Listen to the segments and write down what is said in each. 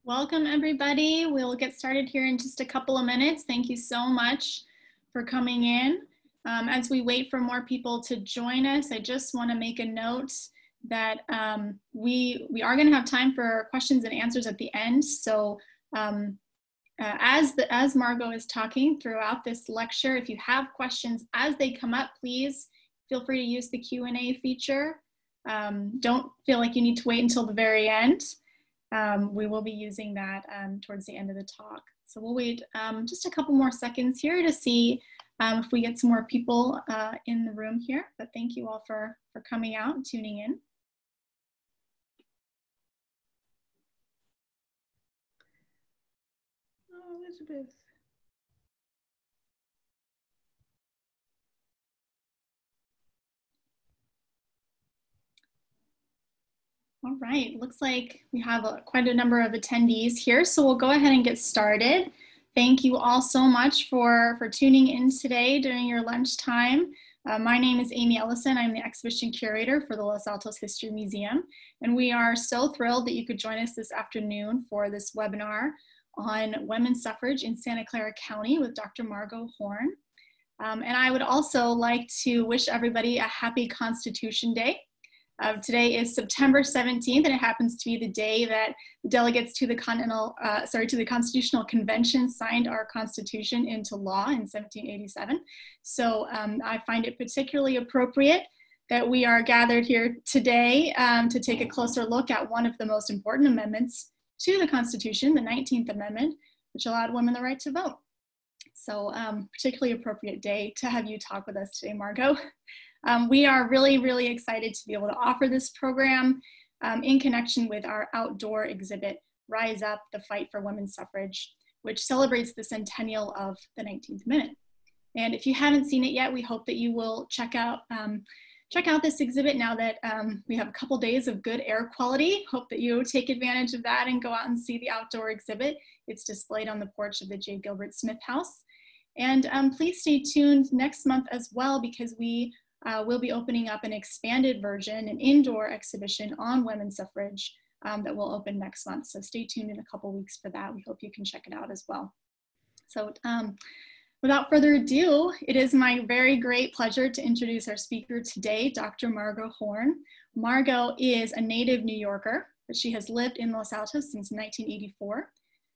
Welcome, everybody. We'll get started here in just a couple of minutes. Thank you so much for coming in. As we wait for more people to join us, I just want to make a note that we are going to have time for questions and answers at the end. So as Margo is talking throughout this lecture, if you have questions as they come up, please feel free to use the Q&A feature. Don't feel like you need to wait until the very end. We will be using that towards the end of the talk. So we'll wait just a couple more seconds here to see if we get some more people in the room here. But thank you all for coming out and tuning in. Oh, Elizabeth. All right, looks like we have quite a number of attendees here, so we'll go ahead and get started. Thank you all so much for tuning in today during your lunchtime. My name is Amy Ellison. I'm the exhibition curator for the Los Altos History Museum, and we are so thrilled that you could join us this afternoon for this webinar on women's suffrage in Santa Clara County with Dr. Margo Horn. And I would also like to wish everybody a happy Constitution Day. Today is September 17th, and it happens to be the day that the delegates to the Constitutional Convention signed our Constitution into law in 1787. So I find it particularly appropriate that we are gathered here today to take a closer look at one of the most important amendments to the Constitution, the 19th Amendment, which allowed women the right to vote. So particularly appropriate day to have you talk with us today, Margo. We are really, really excited to be able to offer this program in connection with our outdoor exhibit, Rise Up, the Fight for Women's Suffrage, which celebrates the centennial of the 19th Amendment. And if you haven't seen it yet, we hope that you will check out this exhibit now that we have a couple days of good air quality. Hope that you take advantage of that and go out and see the outdoor exhibit. It's displayed on the porch of the Gilbert Smith House. And please stay tuned next month as well, because we we'll be opening up an expanded version, an indoor exhibition on women's suffrage that will open next month. So stay tuned in a couple weeks for that. We hope you can check it out as well. So without further ado, it is my very great pleasure to introduce our speaker today, Dr. Margo Horn. Margo is a native New Yorker, but she has lived in Los Altos since 1984.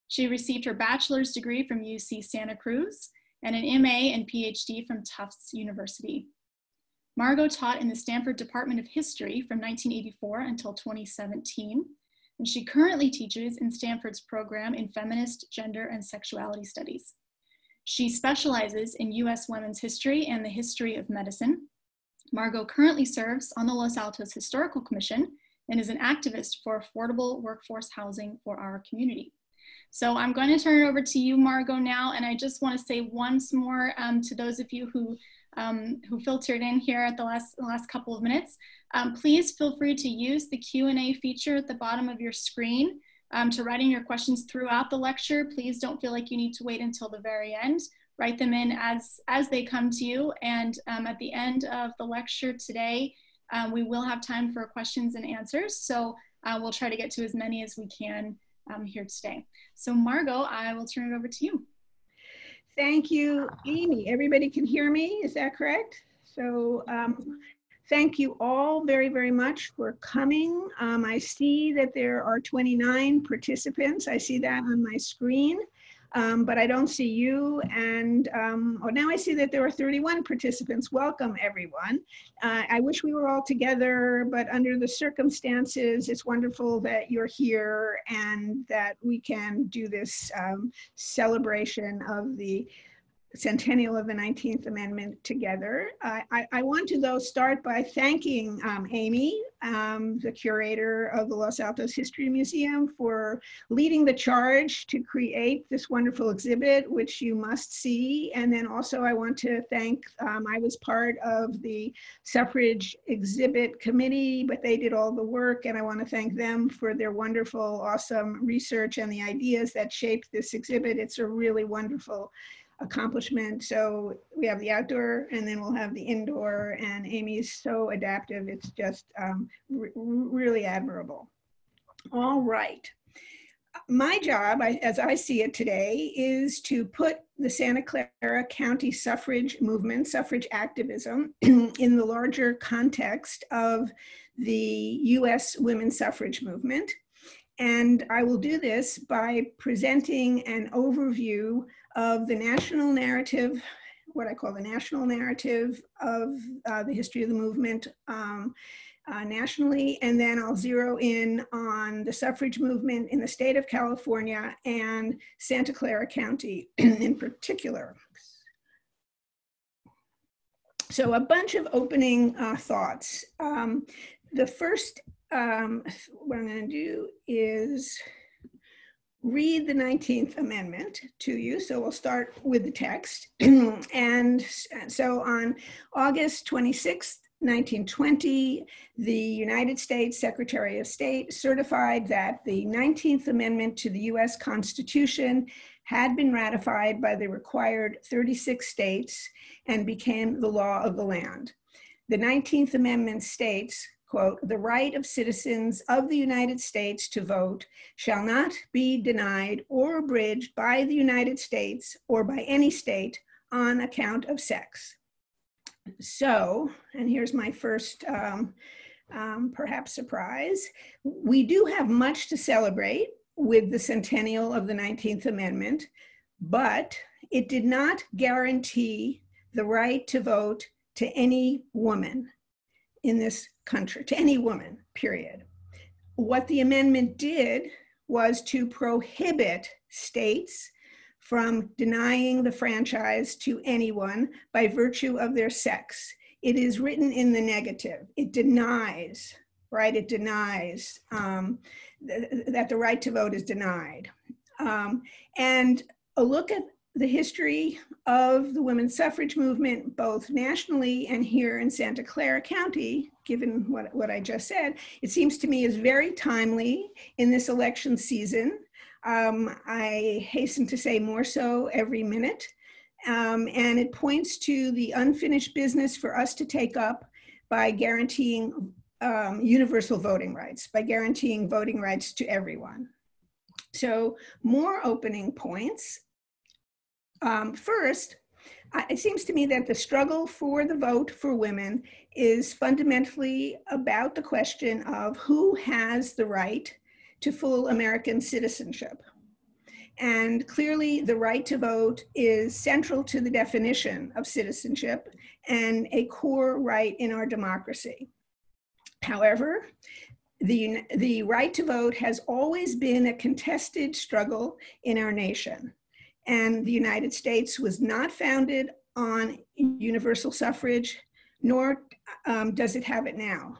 She received her bachelor's degree from UC Santa Cruz and an MA and PhD from Tufts University. Margo taught in the Stanford Department of History from 1984 until 2017, and she currently teaches in Stanford's program in Feminist, Gender, and Sexuality Studies. She specializes in US women's history and the history of medicine. Margo currently serves on the Los Altos Historical Commission and is an activist for affordable workforce housing for our community. So I'm going to turn it over to you, Margo, now, and I just want to say once more to those of you who filtered in here at the last couple of minutes, please feel free to use the Q&A feature at the bottom of your screen to write in your questions throughout the lecture. Please don't feel like you need to wait until the very end. Write them in as they come to you, and at the end of the lecture today, we will have time for questions and answers. So we'll try to get to as many as we can here today. So Margo, I will turn it over to you. Thank you, Amy. Everybody can hear me, is that correct? So thank you all very, very much for coming. I see that there are 29 participants. I see that on my screen, but I don't see you. And oh, now I see that there are 31 participants. Welcome, everyone. I wish we were all together, but under the circumstances, it's wonderful that you're here and that we can do this celebration of the centennial of the 19th Amendment together. I want to, though, start by thanking Amy, the curator of the Los Altos History Museum, for leading the charge to create this wonderful exhibit, which you must see. And then also I want to thank, I was part of the suffrage exhibit committee, but they did all the work, and I want to thank them for their wonderful, awesome research and the ideas that shaped this exhibit. It's a really wonderful accomplishment. So we have the outdoor and then we'll have the indoor, and Amy is so adaptive. It's just really admirable. All right. my job, as I see it today, is to put the Santa Clara County suffrage movement, suffrage activism, in the larger context of the US women's suffrage movement. And I will do this by presenting an overview of the national narrative, what I call the national narrative of the history of the movement nationally, and then I'll zero in on the suffrage movement in the state of California and Santa Clara County in particular. So a bunch of opening thoughts. The first, what I'm going to do is read the 19th Amendment to you. So we'll start with the text. And so on August 26th, 1920, the United States Secretary of State certified that the 19th Amendment to the US Constitution had been ratified by the required 36 states and became the law of the land. The 19th Amendment states, quote, "The right of citizens of the United States to vote shall not be denied or abridged by the United States or by any state on account of sex." So, and here's my first perhaps surprise, we do have much to celebrate with the centennial of the 19th Amendment, but it did not guarantee the right to vote to any woman in this country, to any woman, period. What the amendment did was to prohibit states from denying the franchise to anyone by virtue of their sex. It is written in the negative. It denies, right? It denies that the right to vote is denied. And a look at the history of the women's suffrage movement, both nationally and here in Santa Clara County, given what I just said, it seems to me is very timely in this election season. I hasten to say more so every minute. And it points to the unfinished business for us to take up by guaranteeing universal voting rights, by guaranteeing voting rights to everyone. So more opening points. First, it seems to me that the struggle for the vote for women is fundamentally about the question of who has the right to full American citizenship. And clearly the right to vote is central to the definition of citizenship and a core right in our democracy. However, the right to vote has always been a contested struggle in our nation. And the United States was not founded on universal suffrage, nor does it have it now,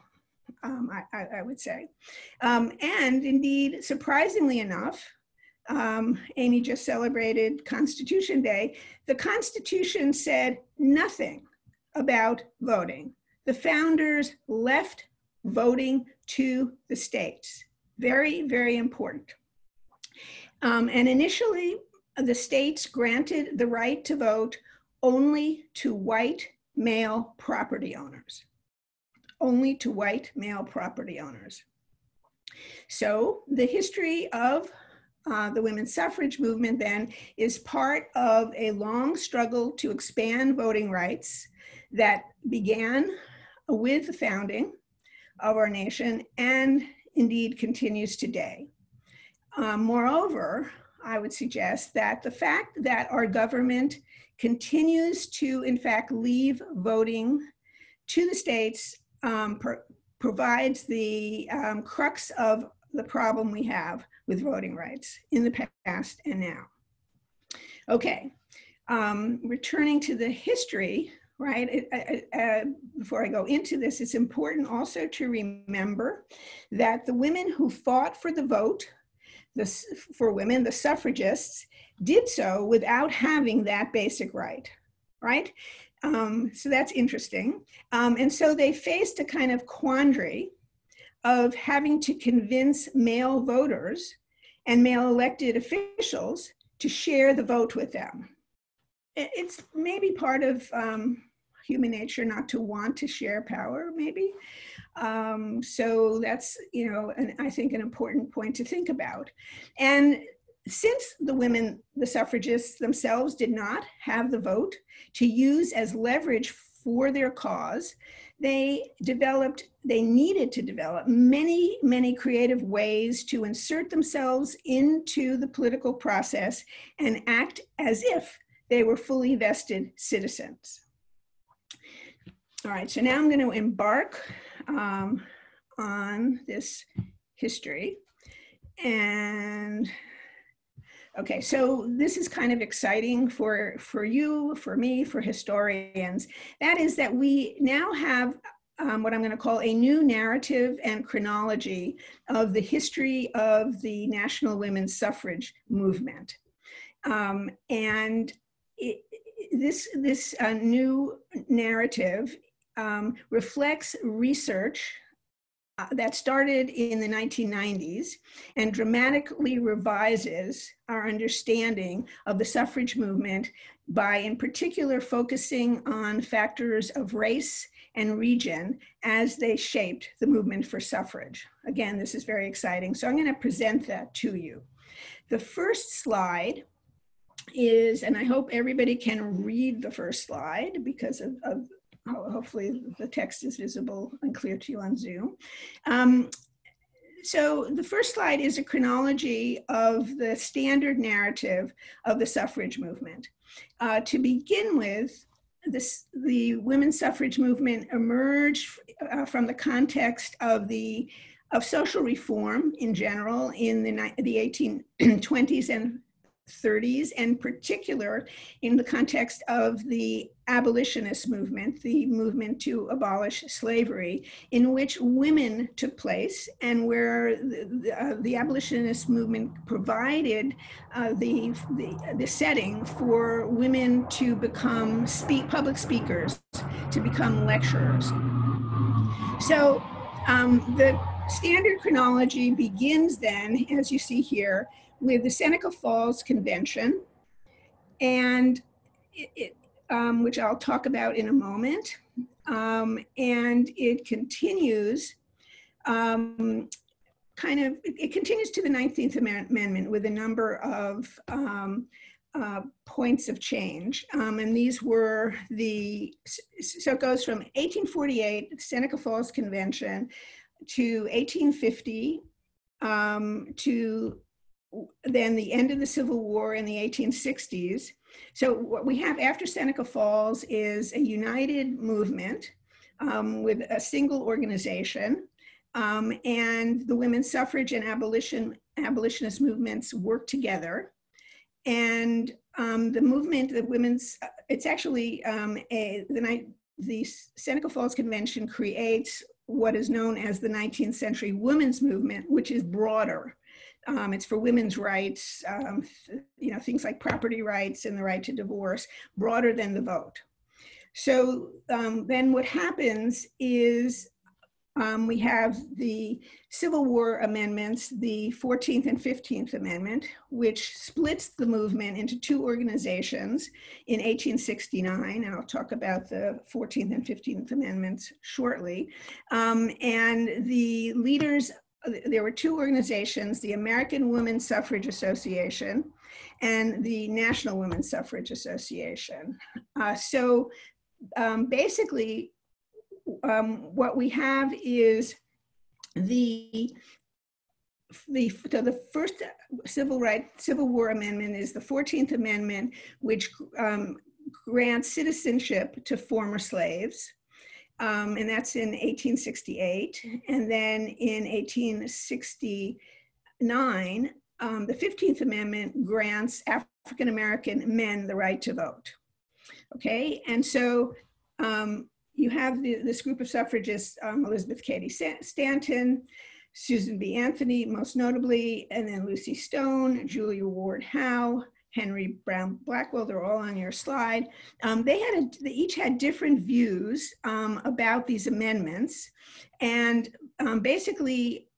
I would say. And indeed, surprisingly enough, Amy just celebrated Constitution Day. The Constitution said nothing about voting. The founders left voting to the states. Very, very important. And initially, the states granted the right to vote only to white male property owners. Only to white male property owners. So the history of the women's suffrage movement then is part of a long struggle to expand voting rights that began with the founding of our nation and indeed continues today. Moreover, I would suggest that the fact that our government continues to, in fact, leave voting to the states provides the crux of the problem we have with voting rights in the past and now. Okay, returning to the history, right? Before I go into this, it's important also to remember that the women who fought for the vote, for women, the suffragists, did so without having that basic right, right? So that's interesting. And so they faced a kind of quandary of having to convince male voters and male elected officials to share the vote with them. It's maybe part of human nature not to want to share power, maybe. So that's, you know, I think an important point to think about. And since the suffragists themselves did not have the vote to use as leverage for their cause, they needed to develop many, many creative ways to insert themselves into the political process and act as if they were fully vested citizens. All right, so now I'm going to embark on this history. And okay, so this is kind of exciting for you, for me, for historians. That is that we now have what I'm going to call a new narrative and chronology of the history of the national women's suffrage movement. And this new narrative reflects research that started in the 1990s and dramatically revises our understanding of the suffrage movement by, in particular, focusing on factors of race and region as they shaped the movement for suffrage. Again, this is very exciting. So I'm going to present that to you. The first slide is, and I hope everybody can read the first slide because of hopefully the text is visible and clear to you on Zoom. So the first slide is a chronology of the standard narrative of the suffrage movement. To begin with, the women's suffrage movement emerged from the context of social reform in general in the 1820s and 30s, and particular in the context of the abolitionist movement, the movement to abolish slavery, in which women took place and where the abolitionist movement provided the setting for women to become public speakers, to become lecturers. So the standard chronology begins then, as you see here, with the Seneca Falls Convention, and which I'll talk about in a moment. And it continues, it continues to the 19th Amendment with a number of points of change. And these were so it goes from 1848, Seneca Falls Convention, to 1850, to then the end of the Civil War in the 1860s. So what we have after Seneca Falls is a united movement with a single organization, and the women's suffrage and abolitionist movements work together. And the movement, it's actually the Seneca Falls Convention creates what is known as the 19th century women's movement, which is broader. It's for women's rights, you know, things like property rights and the right to divorce, broader than the vote. So then what happens is we have the Civil War amendments, the 14th and 15th Amendment, which splits the movement into two organizations in 1869, and I'll talk about the 14th and 15th Amendments shortly. And the leaders, there were two organizations, the American Women's Suffrage Association and the National Women's Suffrage Association. Basically, what we have is the first Civil War Amendment is the 14th Amendment, which grants citizenship to former slaves. And that's in 1868. And then in 1869, the 15th Amendment grants African-American men the right to vote. Okay, and so you have this group of suffragists, Elizabeth Cady Stanton, Susan B. Anthony, most notably, and then Lucy Stone, Julia Ward Howe, Henry Brown Blackwell, they're all on your slide. They each had different views about these amendments. And basically,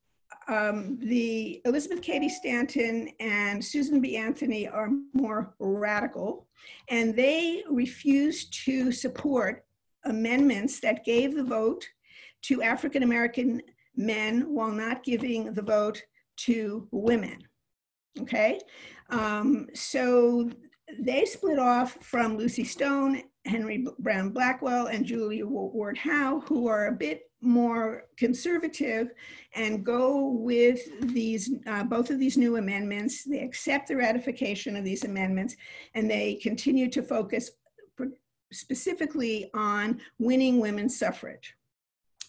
the Elizabeth Cady Stanton and Susan B. Anthony are more radical, and they refused to support amendments that gave the vote to African American men while not giving the vote to women. Okay, so they split off from Lucy Stone, Henry Brown Blackwell, and Julia Ward Howe, who are a bit more conservative and go with these both of these new amendments. They accept the ratification of these amendments, and they continue to focus specifically on winning women's suffrage.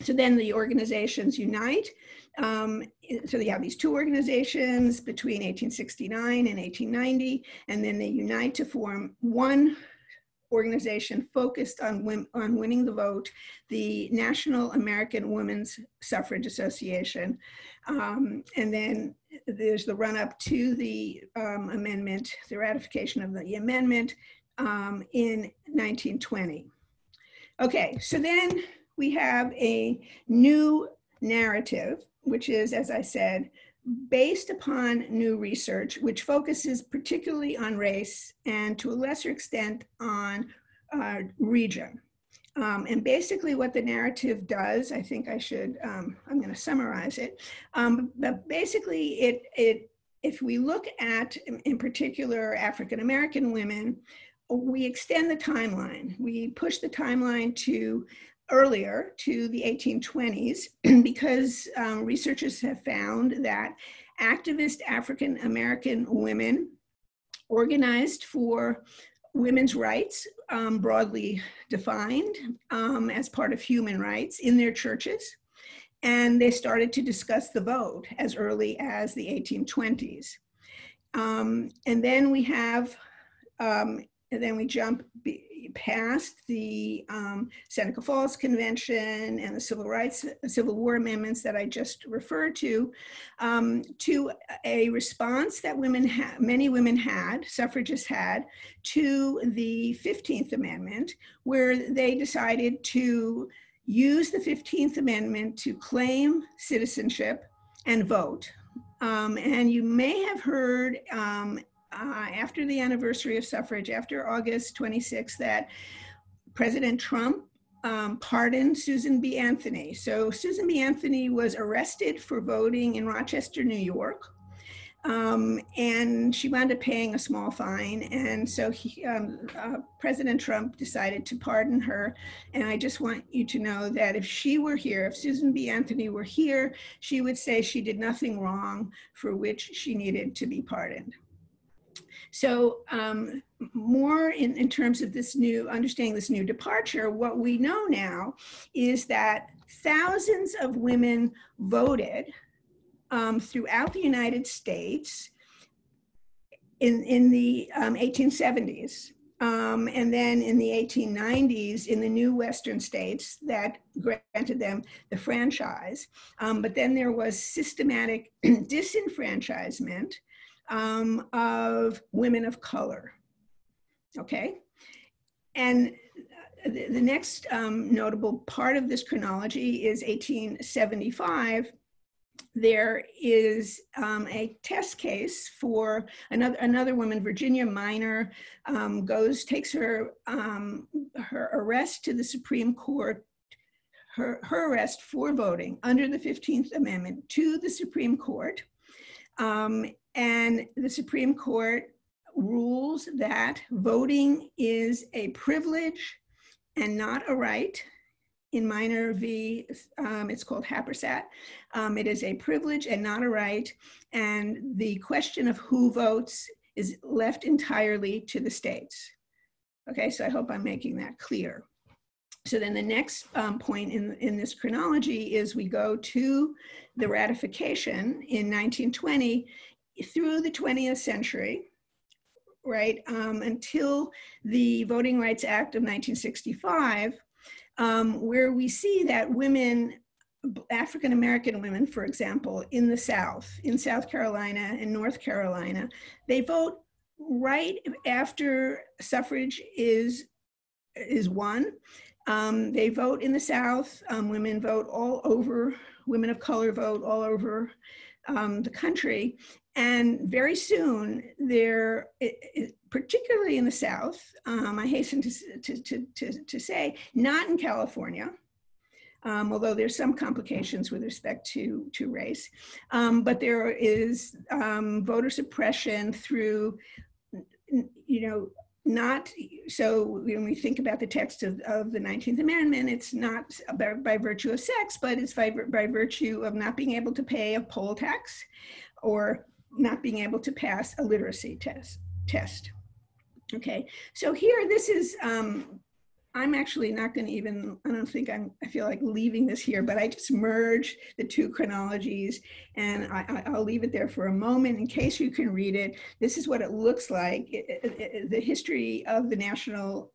So then the organizations unite. So you have these two organizations between 1869 and 1890, and then they unite to form one organization focused on winning the vote, the National American Women's Suffrage Association. And then there's the run-up to the amendment, the ratification of the amendment in 1920. Okay, so then we have a new narrative, which is, as I said, based upon new research, which focuses particularly on race and to a lesser extent on region. And basically what the narrative does, I think I should, I'm going to summarize it, but basically if we look at, in particular, African-American women, we extend the timeline. We push the timeline to earlier, to the 1820s, because researchers have found that activist African-American women organized for women's rights, broadly defined as part of human rights in their churches. And they started to discuss the vote as early as the 1820s. And then we have, and then we jump past the Seneca Falls Convention and the Civil War amendments that I just referred to a response that many women had, suffragists had, to the 15th Amendment, where they decided to use the 15th Amendment to claim citizenship and vote. And you may have heard after the anniversary of suffrage, after August 26th, that President Trump pardoned Susan B. Anthony. So Susan B. Anthony was arrested for voting in Rochester, New York. And she wound up paying a small fine. And so President Trump decided to pardon her. And I just want you to know that if she were here, if Susan B. Anthony were here, she would say she did nothing wrong for which she needed to be pardoned. So more in terms of this new, understanding this new departure, what we know now is that thousands of women voted throughout the United States in the 1870s. And then in the 1890s in the new Western states that granted them the franchise. But then there was systematic disenfranchisement of women of color, okay? And the next notable part of this chronology is 1875. There is a test case for another woman, Virginia Minor, takes her arrest to the Supreme Court, her arrest for voting under the 15th Amendment to the Supreme Court. And the Supreme Court rules that voting is a privilege and not a right. In Minor v., it's called Happersett. It is a privilege and not a right. And the question of who votes is left entirely to the states. Okay, so I hope I'm making that clear. So then the next point in this chronology is we go to the ratification in 1920 through the 20th century, right, until the Voting Rights Act of 1965, where we see that women, African-American women, for example, in the South, in South Carolina and North Carolina, they vote right after suffrage is won. They vote in the South. Women vote all over, women of color vote all over the country. And very soon, particularly in the South, I hasten to say, not in California, although there's some complications with respect to race. But there is voter suppression through, not, so when we think about the text of the 19th Amendment, it's not by virtue of sex, but it's by virtue of not being able to pay a poll tax or not being able to pass a literacy test. Okay, so here, this is, I'm actually not going to even, I feel like leaving this here, but I just merged the two chronologies, and I'll leave it there for a moment in case you can read it. This is what it looks like, the history of the national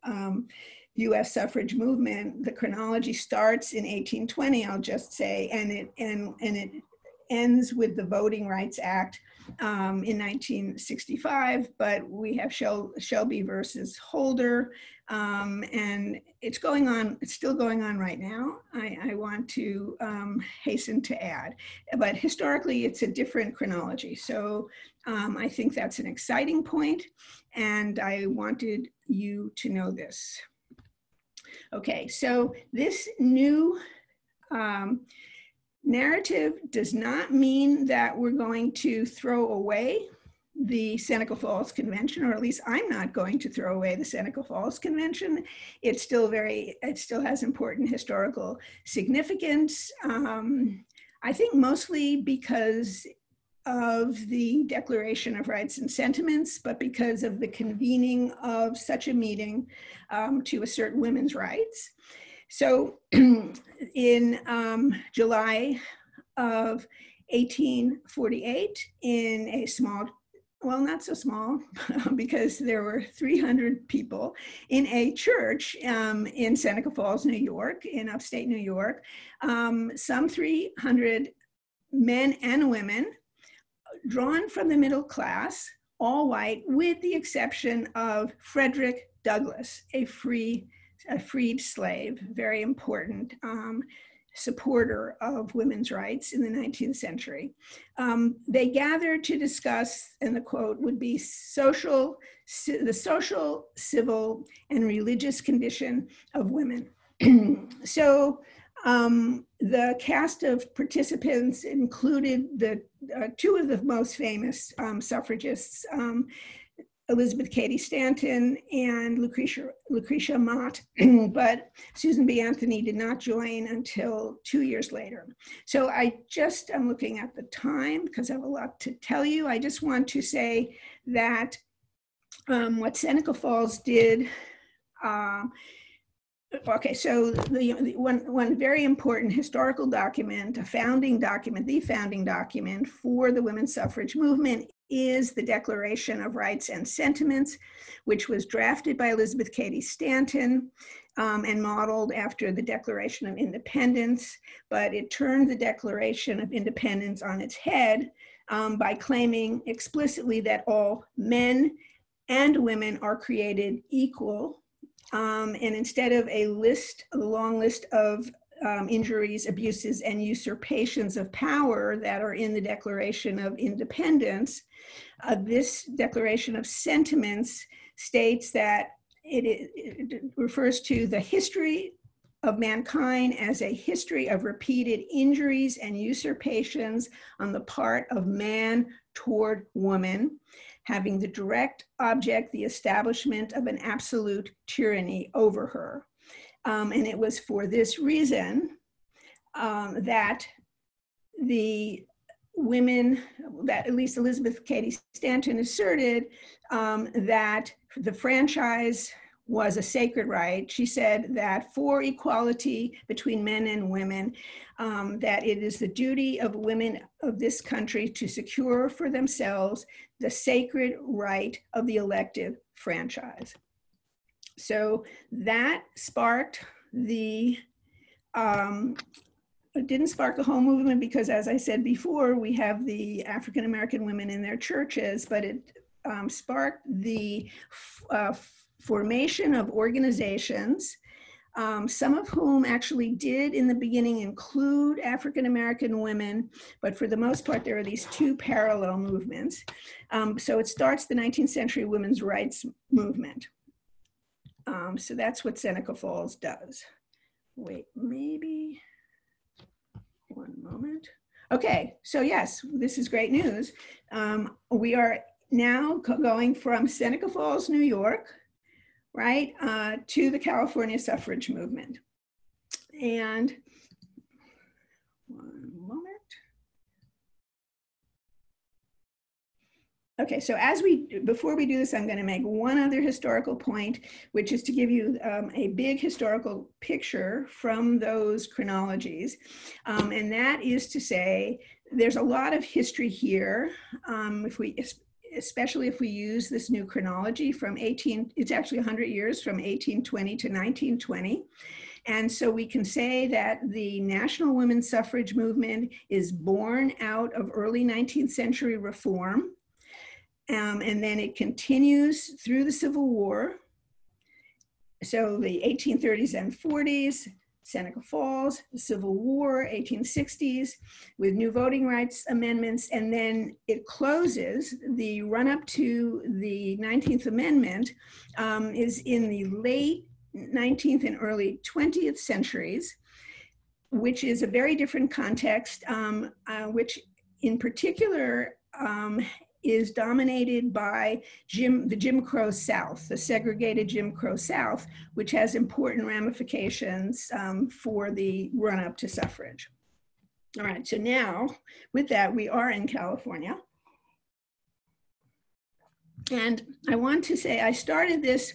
US suffrage movement. The chronology starts in 1820, I'll just say, and it ends with the Voting Rights Act in 1965, but we have Shelby versus Holder, and it's going on, it's still going on right now. I want to hasten to add, but historically it's a different chronology. So I think that's an exciting point, and I wanted you to know this. Okay, so this new narrative does not mean that we're going to throw away the Seneca Falls Convention, or at least I'm not going to throw away the Seneca Falls Convention. It still has important historical significance. I think mostly because of the Declaration of Rights and Sentiments, but because of the convening of such a meeting to assert women's rights. So in July of 1848, in a small, well, not so small, because there were 300 people in a church in Seneca Falls, New York, in upstate New York, some 300 men and women drawn from the middle class, all white, with the exception of Frederick Douglass, a freed slave, very important supporter of women's rights in the 19th century. They gathered to discuss, and the quote would be, the social, civil, and religious condition of women. So the cast of participants included the two of the most famous suffragists, Elizabeth Cady Stanton and Lucretia Mott, but Susan B. Anthony did not join until 2 years later. So I'm looking at the time because I have a lot to tell you. I just want to say that what Seneca Falls did, okay, so the one very important historical document, the founding document for the women's suffrage movement is the Declaration of Rights and Sentiments, which was drafted by Elizabeth Cady Stanton and modeled after the Declaration of Independence, but it turned the Declaration of Independence on its head by claiming explicitly that all men and women are created equal. And instead of a long list of injuries, abuses, and usurpations of power that are in the Declaration of Independence, this Declaration of Sentiments states that it refers to the history of mankind as a history of repeated injuries and usurpations on the part of man toward woman, having the direct object the establishment of an absolute tyranny over her. And it was for this reason that the women, that at least Elizabeth Cady Stanton asserted, that the franchise was a sacred right. She said that for equality between men and women, that it is the duty of women of this country to secure for themselves the sacred right of the elective franchise. So that sparked it didn't spark the whole movement because, as I said before, we have the African-American women in their churches, but it sparked the formation of organizations, some of whom actually did in the beginning include African-American women, but for the most part, there are these two parallel movements. So it starts the 19th century women's rights movement. So that's what Seneca Falls does. Wait, maybe, One moment. Okay, so yes, this is great news. We are now going from Seneca Falls, New York, right, to the California suffrage movement. And one moment. Okay, so before we do this, I'm going to make one other historical point, which is to give you a big historical picture from those chronologies. And that is to say, there's a lot of history here. Especially if we use this new chronology from it's actually 100 years from 1820 to 1920. And so we can say that the national women's suffrage movement is born out of early 19th century reform. And then it continues through the Civil War. So the 1830s and 40s, Seneca Falls, the Civil War, 1860s, with new voting rights amendments, and then it closes. The run-up to the 19th Amendment is in the late 19th and early 20th centuries, which is a very different context, which in particular is dominated by the Jim Crow South, the segregated Jim Crow South, which has important ramifications for the run-up to suffrage. All right, so now with that, we are in California. And I want to say, I started this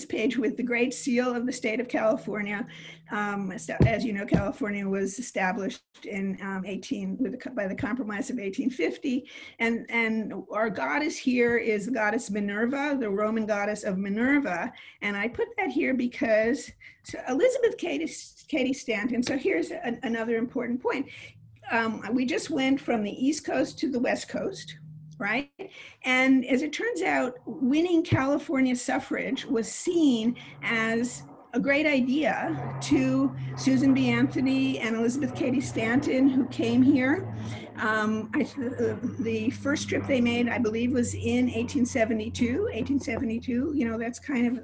page with the Great Seal of the State of California. As you know, California was established in by the Compromise of 1850, and our goddess here is the goddess Minerva, the Roman goddess of Minerva, and I put that here because Elizabeth Cady Stanton. So here's another important point. We just went from the East Coast to the West Coast. Right? And as it turns out, winning California suffrage was seen as a great idea to Susan B. Anthony and Elizabeth Cady Stanton, who came here. The first trip they made, I believe, was in 1872, you know, that's kind of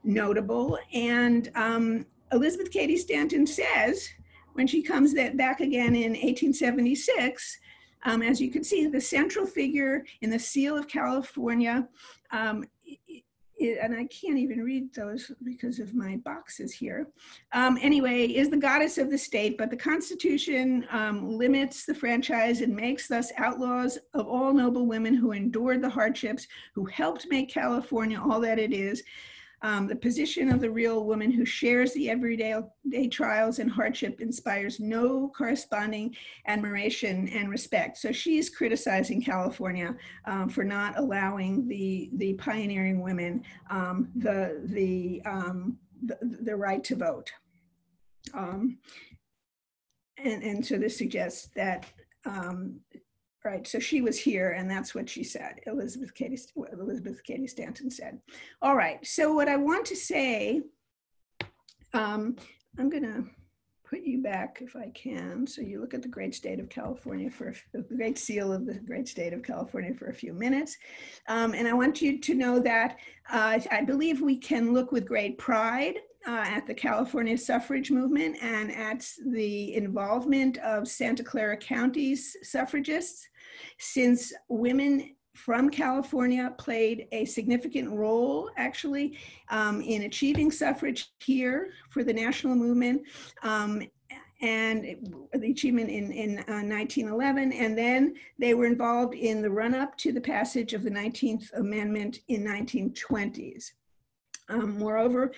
notable. And Elizabeth Cady Stanton says, when she comes back again in 1876, as you can see, the central figure in the Seal of California, and I can't even read those because of my boxes here. Anyway, is the goddess of the state, but the Constitution limits the franchise and makes thus outlaws of all noble women who endured the hardships, who helped make California all that it is. The position of the real woman who shares the everyday trials and hardship inspires no corresponding admiration and respect. So she's criticizing California for not allowing the pioneering women the right to vote. And so this suggests that right, so she was here, and that's what she said. Elizabeth Cady Stanton said. All right, so what I want to say, I'm gonna put you back if I can, so you look at the great state of California the great seal of the great state of California for a few minutes. And I want you to know that I believe we can look with great pride at the California suffrage movement and at the involvement of Santa Clara County's suffragists, since women from California played a significant role, actually, in achieving suffrage here for the national movement, and the achievement in 1911, and then they were involved in the run-up to the passage of the 19th Amendment in 1920s. Moreover,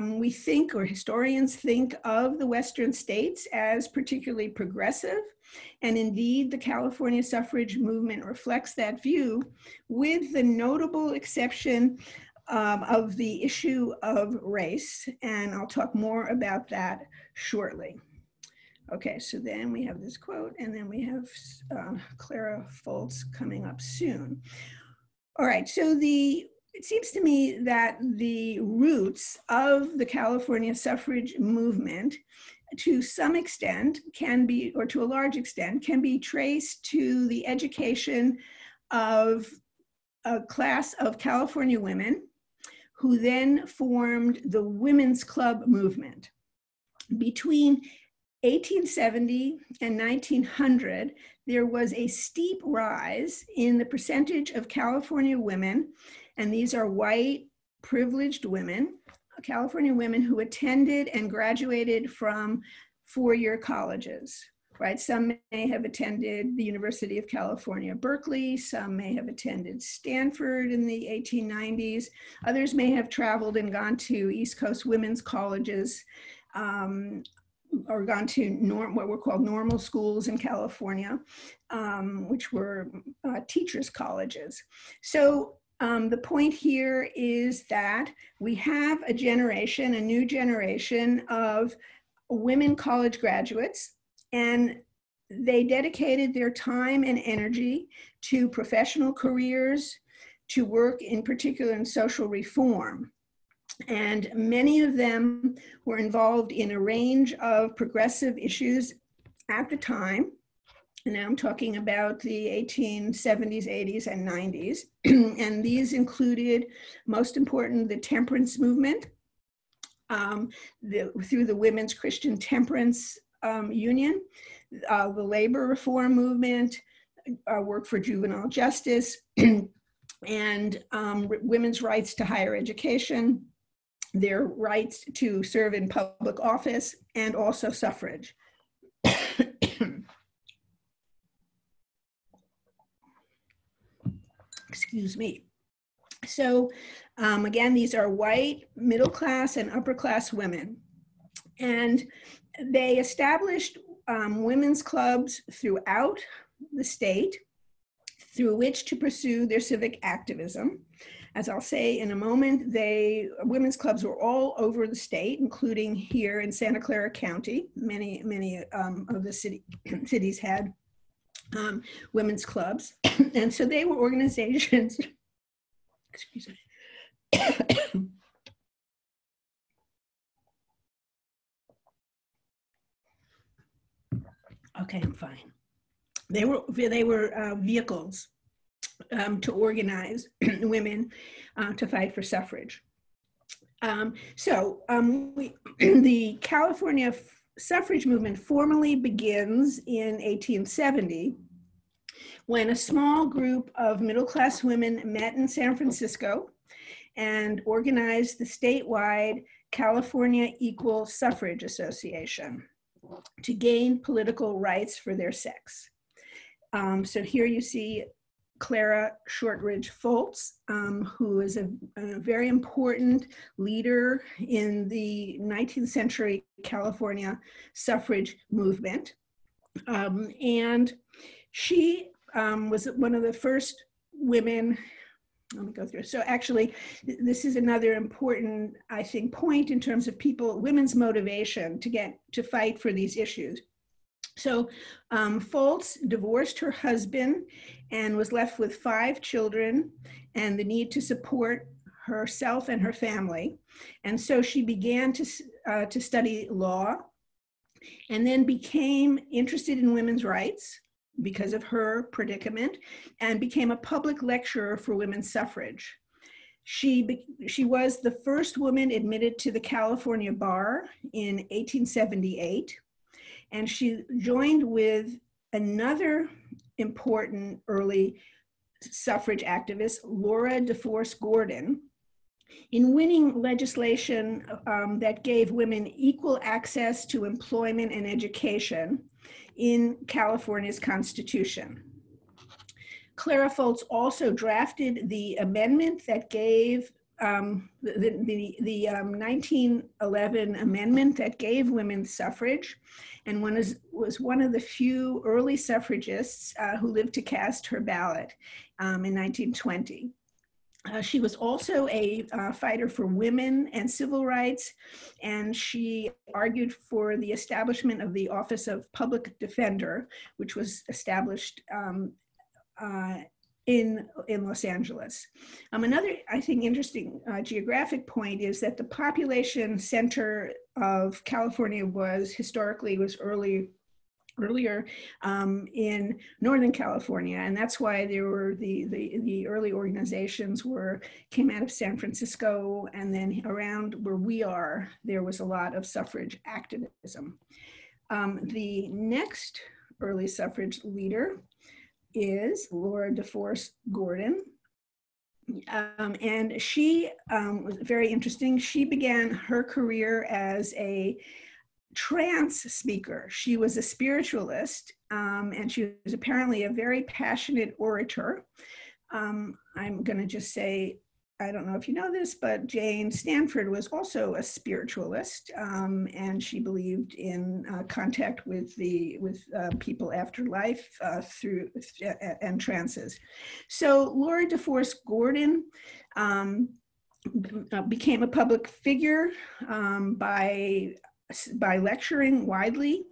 we think, or historians think, of the Western states as particularly progressive, and indeed the California suffrage movement reflects that view, with the notable exception of the issue of race, and I'll talk more about that shortly. Okay, so then we have this quote, and then we have Clara Foltz coming up soon. All right, so it seems to me that the roots of the California suffrage movement, to some extent, can be, or to a large extent, can be traced to the education of a class of California women who then formed the Women's Club movement. Between 1870 and 1900, there was a steep rise in the percentage of California women, and these are white, privileged women, California women who attended and graduated from four-year colleges, right? Some may have attended the University of California, Berkeley. Some may have attended Stanford in the 1890s. Others may have traveled and gone to East Coast women's colleges, or gone to what were called normal schools in California, which were teachers' colleges. So the point here is that we have a generation, a new generation of women college graduates, and they dedicated their time and energy to professional careers, to work in particular in social reform. And many of them were involved in a range of progressive issues at the time. And now I'm talking about the 1870s, 80s, and 90s. And these included, most important, the temperance movement, through the Women's Christian Temperance Union, the labor reform movement, work for juvenile justice, and women's rights to higher education, their rights to serve in public office, and also suffrage. Excuse me. So again, these are white, middle class, and upper class women. And they established women's clubs throughout the state through which to pursue their civic activism. As I'll say in a moment, women's clubs were all over the state, including here in Santa Clara County. Many of the cities had women's clubs. And so they were organizations, excuse me. Okay, I'm fine. They were vehicles to organize women to fight for suffrage. The California suffrage movement formally begins in 1870 when a small group of middle-class women met in San Francisco and organized the statewide California Equal Suffrage Association to gain political rights for their sex. So here you see Clara Shortridge Foltz, who is a very important leader in the 19th century California suffrage movement. And she was one of the first women. Let me go through. So actually, this is another important, I think, point in terms of women's motivation to fight for these issues. So Foltz divorced her husband and was left with 5 children and the need to support herself and her family. And so she began to study law and then became interested in women's rights because of her predicament and became a public lecturer for women's suffrage. She was the first woman admitted to the California bar in 1878. And she joined with another important early suffrage activist, Laura DeForest Gordon, in winning legislation that gave women equal access to employment and education in California's Constitution. Clara Foltz also drafted the amendment that gave the 1911 amendment that gave women suffrage, and was one of the few early suffragists who lived to cast her ballot in 1920. She was also a fighter for women and civil rights, and she argued for the establishment of the Office of Public Defender, which was established in Los Angeles. Another, I think, interesting geographic point is that the population center of California was earlier in Northern California, and that's why there were the early organizations came out of San Francisco, and then around where we are, there was a lot of suffrage activism. The next early suffrage leader is Laura DeForest Gordon. And she was very interesting. She began her career as a trance speaker. She was a spiritualist, and she was apparently a very passionate orator. I'm going to just say, I don't know if you know this, but Jane Stanford was also a spiritualist, and she believed in contact with people after life through and trances. So Laura DeForest Gordon became a public figure by lecturing widely,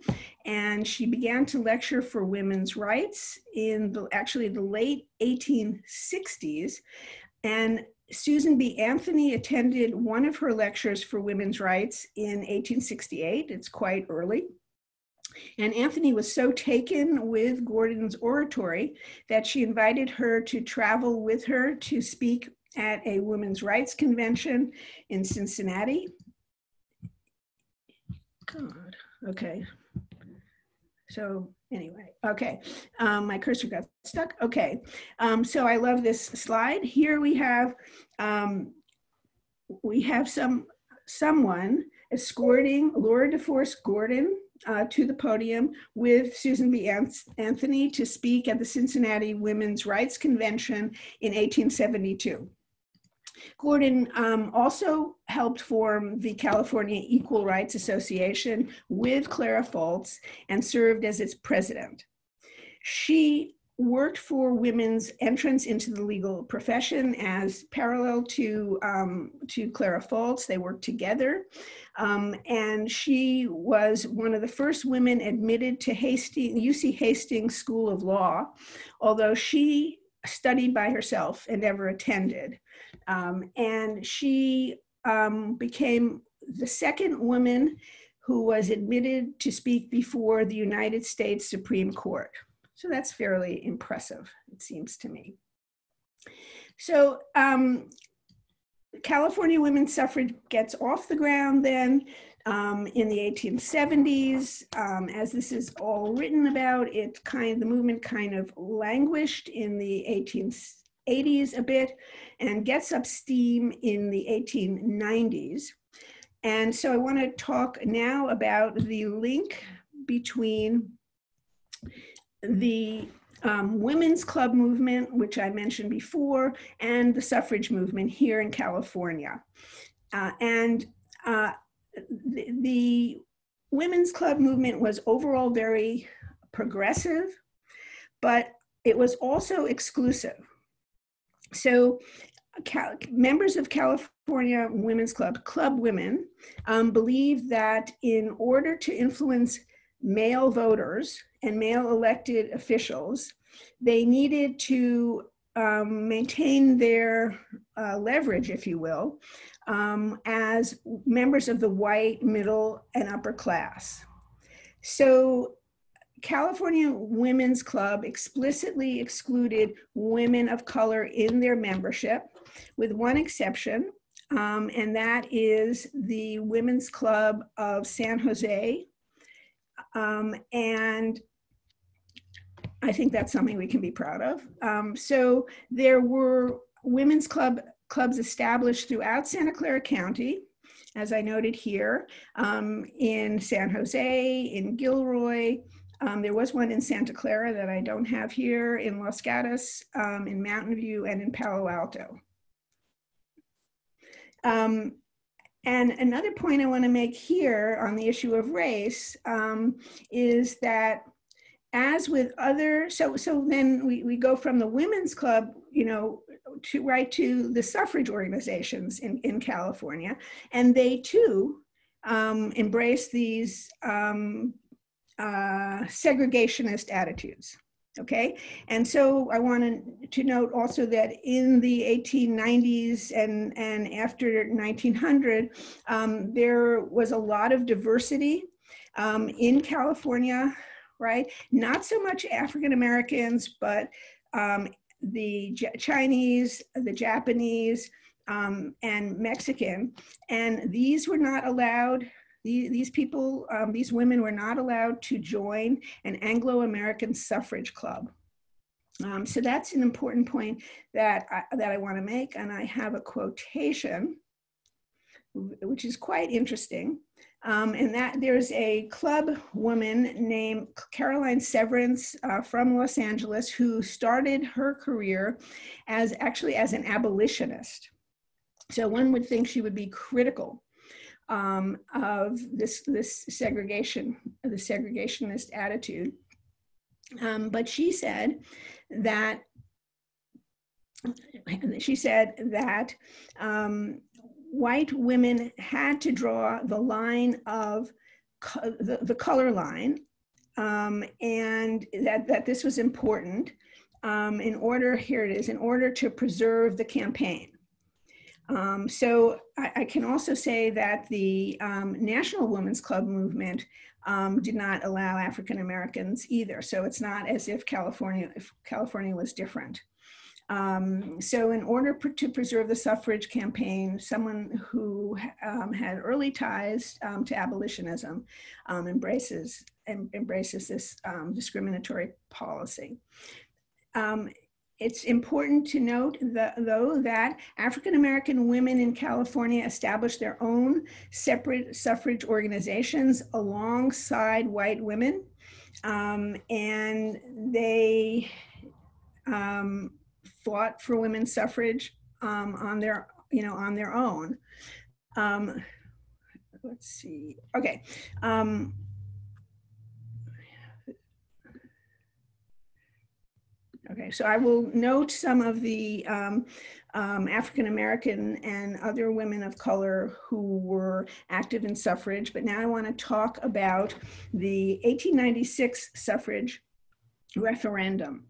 and she began to lecture for women's rights in actually the late 1860s. And Susan B. Anthony attended one of her lectures for women's rights in 1868. It's quite early. And Anthony was so taken with Gordon's oratory that she invited her to travel with her to speak at a women's rights convention in Cincinnati. God, okay. So anyway, okay, my cursor got stuck. Okay, so I love this slide. Here we have someone escorting Laura DeForest Gordon to the podium with Susan B. Anthony to speak at the Cincinnati Women's Rights Convention in 1872. Gordon also helped form the California Equal Rights Association with Clara Fultz and served as its president. She worked for women's entrance into the legal profession as parallel to Clara Fultz. They worked together. And she was one of the first women admitted to UC Hastings School of Law, although she studied by herself and never attended. And she became the second woman who was admitted to speak before the United States Supreme Court. So that's fairly impressive, it seems to me. So California women's suffrage gets off the ground then in the 1870s. As this is all written about, the movement kind of languished in the 1880s a bit and gets up steam in the 1890s. And so I want to talk now about the link between the women's club movement, which I mentioned before, and the suffrage movement here in California. The women's club movement was overall very progressive, but it was also exclusive. So members of California Women's Club women, believed that in order to influence male voters and male elected officials, they needed to maintain their leverage, if you will, as members of the white, middle, and upper class. So California Women's Club explicitly excluded women of color in their membership, with one exception, and that is the Women's Club of San Jose. And I think that's something we can be proud of. So there were women's clubs established throughout Santa Clara County, as I noted here, in San Jose, in Gilroy. There was one in Santa Clara that I don't have here, in Los Gatos, in Mountain View, and in Palo Alto. And another point I want to make here on the issue of race is that, as with other, so then we go from the women's club, to the suffrage organizations in California, and they too embrace these segregationist attitudes. Okay, and so I wanted to note also that in the 1890s and after 1900, there was a lot of diversity in California, right? Not so much African Americans, but the Chinese, the Japanese, and Mexican, and these were not allowed These people, these women were not allowed to join an Anglo-American suffrage club. So that's an important point that I want to make, and I have a quotation, which is quite interesting. And that there's a club woman named Caroline Severance from Los Angeles who started her career as an abolitionist. So one would think she would be critical of this segregation, the segregationist attitude. But she said that white women had to draw the line of the color line, and that this was important in order to preserve the campaign. So I can also say that the National Women's Club movement did not allow African Americans either. So it's not as if California was different. So in order to preserve the suffrage campaign, someone who had early ties to abolitionism embraces this discriminatory policy. It's important to note, though, that African-American women in California established their own separate suffrage organizations alongside white women, and they fought for women's suffrage on their own. Let's see. Okay. Okay, so I will note some of the African-American and other women of color who were active in suffrage, but now I want to talk about the 1896 suffrage referendum.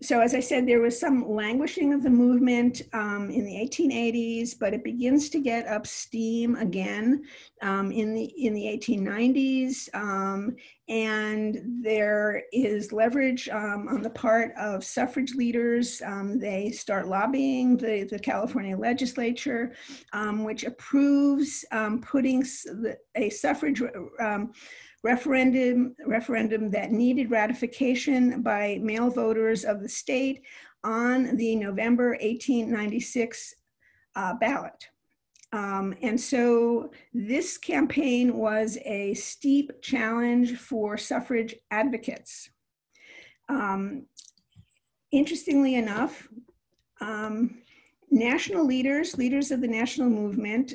So as I said, there was some languishing of the movement in the 1880s, but it begins to get up steam again in the 1890s. And there is leverage on the part of suffrage leaders. They start lobbying the California legislature, which approves putting a suffrage referendum that needed ratification by male voters of the state on the November 1896 ballot. And so this campaign was a steep challenge for suffrage advocates. Interestingly enough, national leaders of the national movement,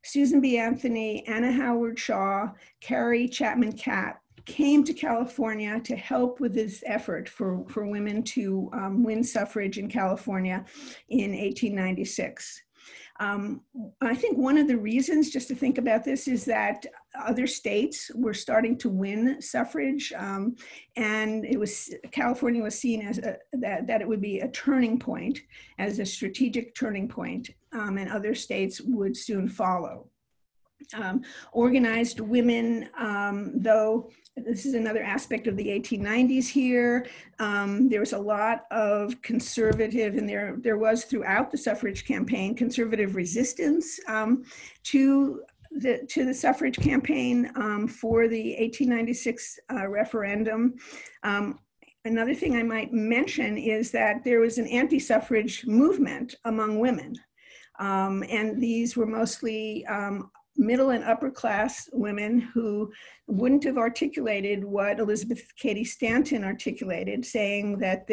Susan B. Anthony, Anna Howard Shaw, Carrie Chapman Catt, came to California to help with this effort for women to win suffrage in California in 1896. I think one of the reasons, just to think about this, is that other states were starting to win suffrage, and California was seen as that it would be a turning point, as a strategic turning point, and other states would soon follow. Organized women, though, this is another aspect of the 1890s here. There was a lot of conservative, and there was throughout the suffrage campaign, conservative resistance to the suffrage campaign for the 1896 referendum. Another thing I might mention is that there was an anti-suffrage movement among women, and these were mostly middle and upper class women who wouldn't have articulated what Elizabeth Cady Stanton articulated, saying that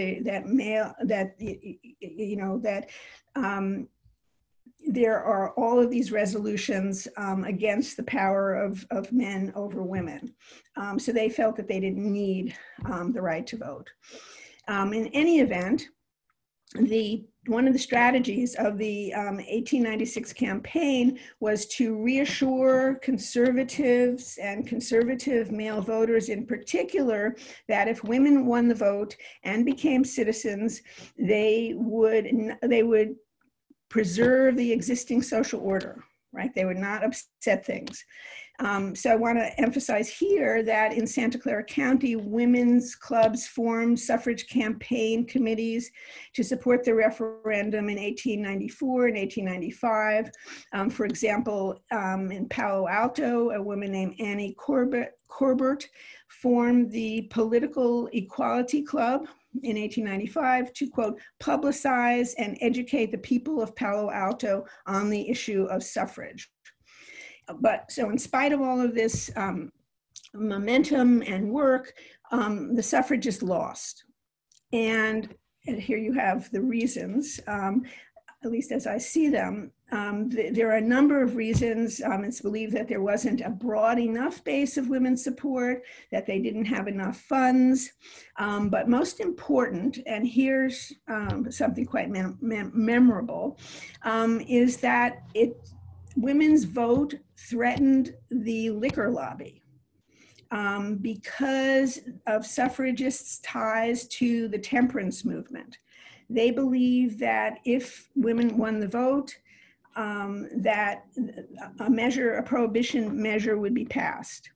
there are all of these resolutions against the power of men over women. So they felt that they didn't need the right to vote. In any event, one of the strategies of the 1896 campaign was to reassure conservatives and conservative male voters in particular that if women won the vote and became citizens, they would preserve the existing social order, right? They would not upset things. So I want to emphasize here that in Santa Clara County, women's clubs formed suffrage campaign committees to support the referendum in 1894 and 1895. For example, in Palo Alto, a woman named Annie Corbett formed the Political Equality Club in 1895 to, quote, publicize and educate the people of Palo Alto on the issue of suffrage. But so in spite of all of this momentum and work, the suffragists lost. And here you have the reasons, at least as I see them. There are a number of reasons. It's believed that there wasn't a broad enough base of women's support, that they didn't have enough funds. But most important, and here's something quite memorable, is that women's vote threatened the liquor lobby because of suffragists' ties to the temperance movement. They believed that if women won the vote, that a prohibition measure would be passed.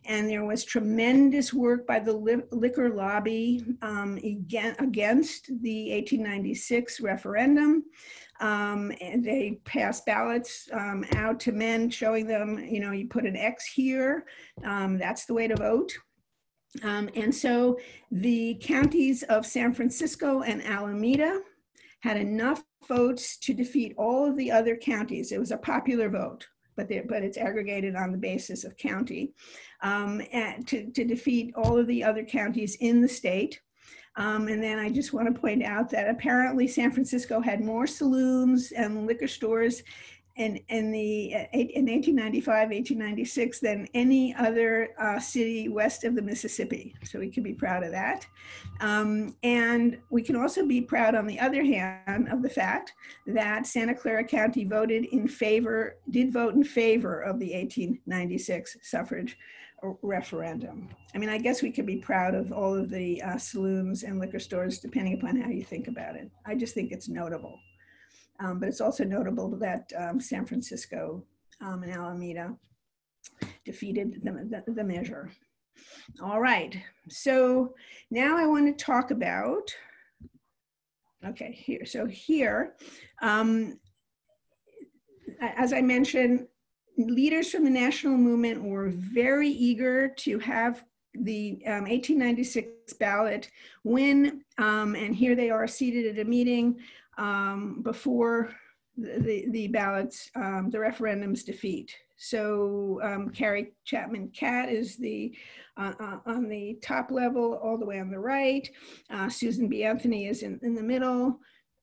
And there was tremendous work by the liquor lobby against the 1896 referendum. And they passed ballots out to men showing them, you put an X here, that's the way to vote. And so the counties of San Francisco and Alameda had enough votes to defeat all of the other counties. It was a popular vote, but it's aggregated on the basis of county, and to defeat all of the other counties in the state. And then I just want to point out that apparently San Francisco had more saloons and liquor stores in 1895, 1896 than any other city west of the Mississippi. So we can be proud of that. And we can also be proud, on the other hand, of the fact that Santa Clara County did vote in favor of the 1896 suffrage referendum. I mean, I guess we could be proud of all of the saloons and liquor stores, depending upon how you think about it. I just think it's notable. But it's also notable that San Francisco and Alameda defeated the measure. All right, so now I want to talk about, here, as I mentioned, leaders from the national movement were very eager to have the 1896 ballot win, and here they are seated at a meeting before the ballots, the referendum's defeat. So Carrie Chapman Catt is on the top level, all the way on the right. Susan B. Anthony is in the middle.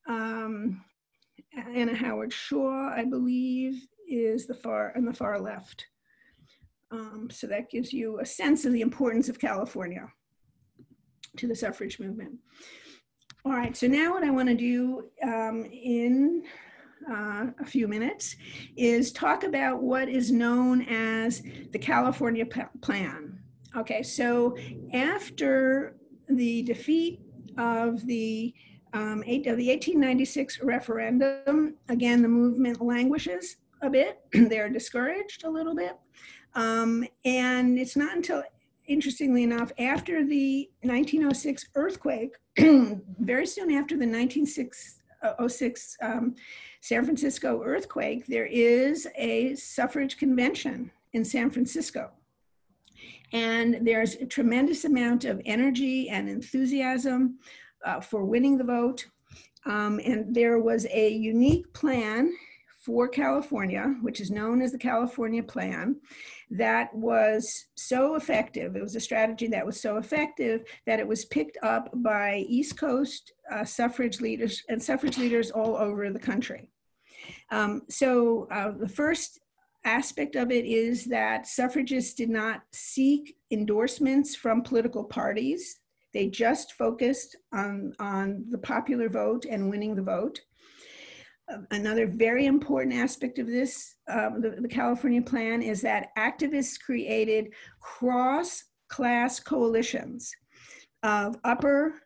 Anna Howard Shaw, I believe, is on the far left. So that gives you a sense of the importance of California to the suffrage movement. All right, so now what I want to do in a few minutes is talk about what is known as the California Plan. Okay, so after the defeat of the 1896 referendum, again, the movement languishes a bit. They're discouraged a little bit. And it's not until, interestingly enough, after the 1906 earthquake, very soon after the 1906 San Francisco earthquake, there is a suffrage convention in San Francisco. And there's a tremendous amount of energy and enthusiasm for winning the vote. And there was a unique plan for California, which is known as the California Plan, that was so effective. It was a strategy that was so effective that it was picked up by East Coast suffrage leaders and suffrage leaders all over the country. So the first aspect of it is that suffragists did not seek endorsements from political parties. They just focused on the popular vote and winning the vote. Another very important aspect of this, the California Plan, is that activists created cross-class coalitions of upper,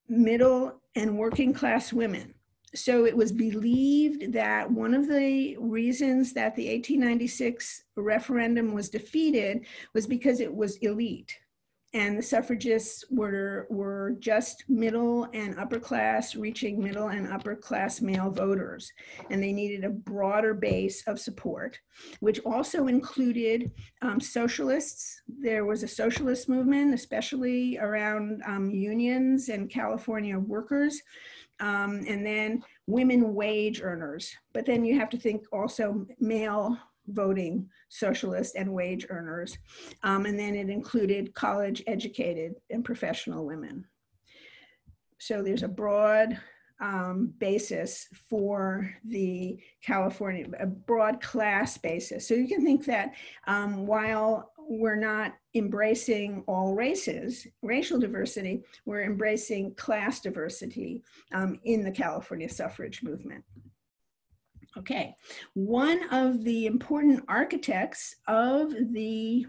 middle, and working class women. So it was believed that one of the reasons that the 1896 referendum was defeated was because it was elite. And the suffragists were just middle and upper class, reaching middle and upper class male voters. And they needed a broader base of support, which also included socialists. There was a socialist movement, especially around unions and California workers. And then women wage earners. But then you have to think also male voting socialist and wage earners. And then it included college educated and professional women. So there's a broad basis for the California, a broad class basis. So you can think that while we're not embracing all races, racial diversity, we're embracing class diversity in the California suffrage movement. Okay, one of the important architects of the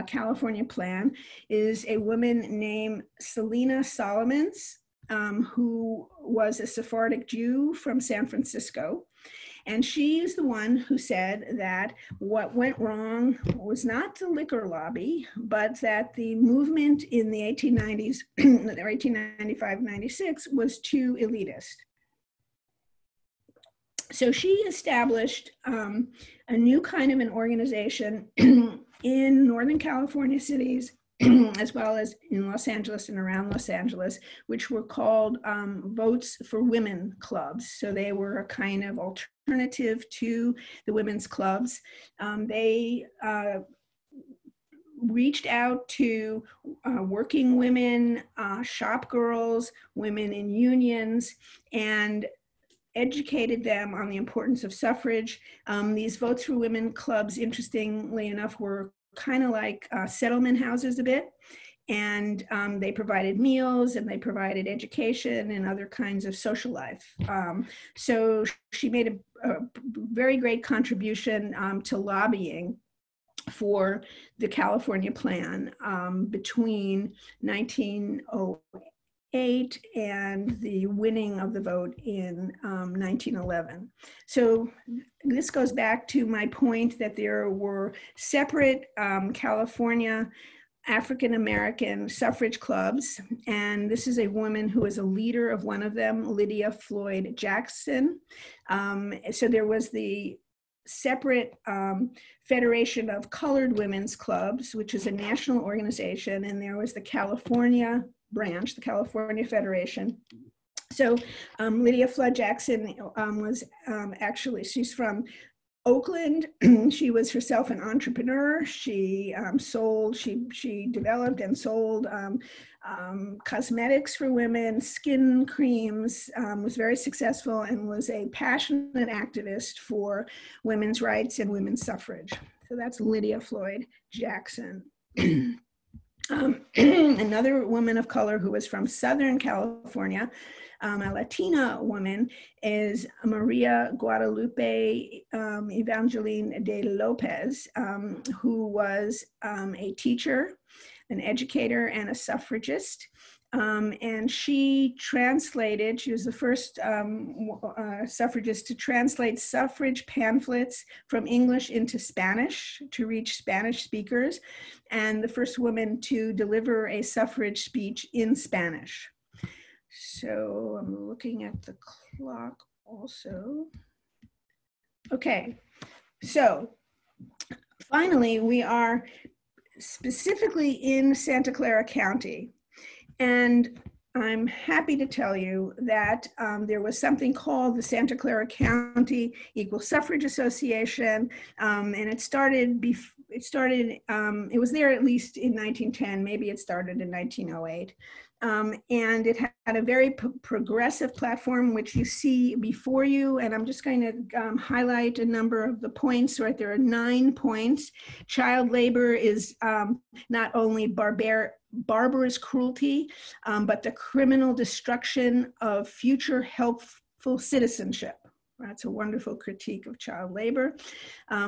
California plan is a woman named Selena Solomons, who was a Sephardic Jew from San Francisco. And she is the one who said that what went wrong was not the liquor lobby, but that the movement in the 1890s, or 1895-96, was too elitist. So she established a new kind of an organization in Northern California cities, as well as in Los Angeles and around Los Angeles, which were called Votes for Women clubs. So they were a kind of alternative to the women's clubs. They reached out to working women, shop girls, women in unions, and educated them on the importance of suffrage. These Votes for Women clubs, interestingly enough, were kind of like settlement houses a bit. And they provided meals and they provided education and other kinds of social life. So she made a very great contribution to lobbying for the California plan between 1908 and the winning of the vote in 1911. So this goes back to my point that there were separate California African-American suffrage clubs. And this is a woman who is a leader of one of them, Lydia Floyd Jackson. So there was the separate Federation of Colored Women's Clubs, which is a national organization, and there was the California branch, the California Federation. So Lydia Floyd Jackson was actually, she's from Oakland. She was herself an entrepreneur. She she developed and sold cosmetics for women, skin creams, was very successful, and was a passionate activist for women's rights and women's suffrage. So that's Lydia Floyd Jackson. Another woman of color who was from Southern California, a Latina woman, is Maria Guadalupe Evangeline de Lopez, who was a teacher, an educator, and a suffragist. And she was the first suffragist to translate suffrage pamphlets from English into Spanish to reach Spanish speakers, and the first woman to deliver a suffrage speech in Spanish. So I'm looking at the clock also. Okay, so finally, we are specifically in Santa Clara County. And I'm happy to tell you that there was something called the Santa Clara County Equal Suffrage Association, and it was there at least in 1910, maybe it started in 1908. And it had a very progressive platform, which you see before you. And I'm just going to highlight a number of the points, right? There are 9 points. Child labor is not only barbarous cruelty, but the criminal destruction of future helpful citizenship. That's a wonderful critique of child labor.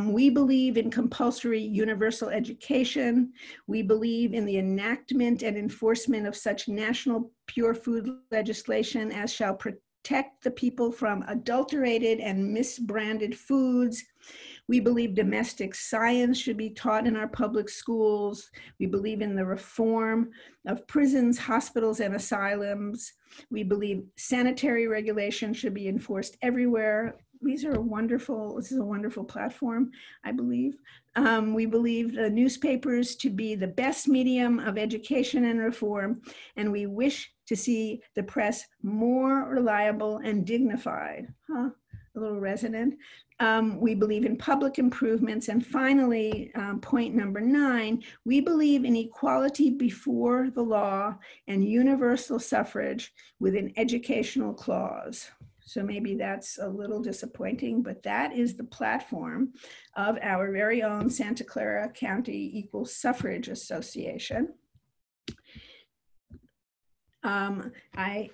We believe in compulsory universal education. We believe in the enactment and enforcement of such national pure food legislation as shall protect the people from adulterated and misbranded foods. We believe domestic science should be taught in our public schools. We believe in the reform of prisons, hospitals, and asylums. We believe sanitary regulation should be enforced everywhere. This is a wonderful platform, I believe. We believe the newspapers to be the best medium of education and reform, and we wish to see the press more reliable and dignified. A little resonant. We believe in public improvements. And finally, point number 9, we believe in equality before the law and universal suffrage with an educational clause. So maybe that's a little disappointing, but that is the platform of our very own Santa Clara County Equal Suffrage Association. I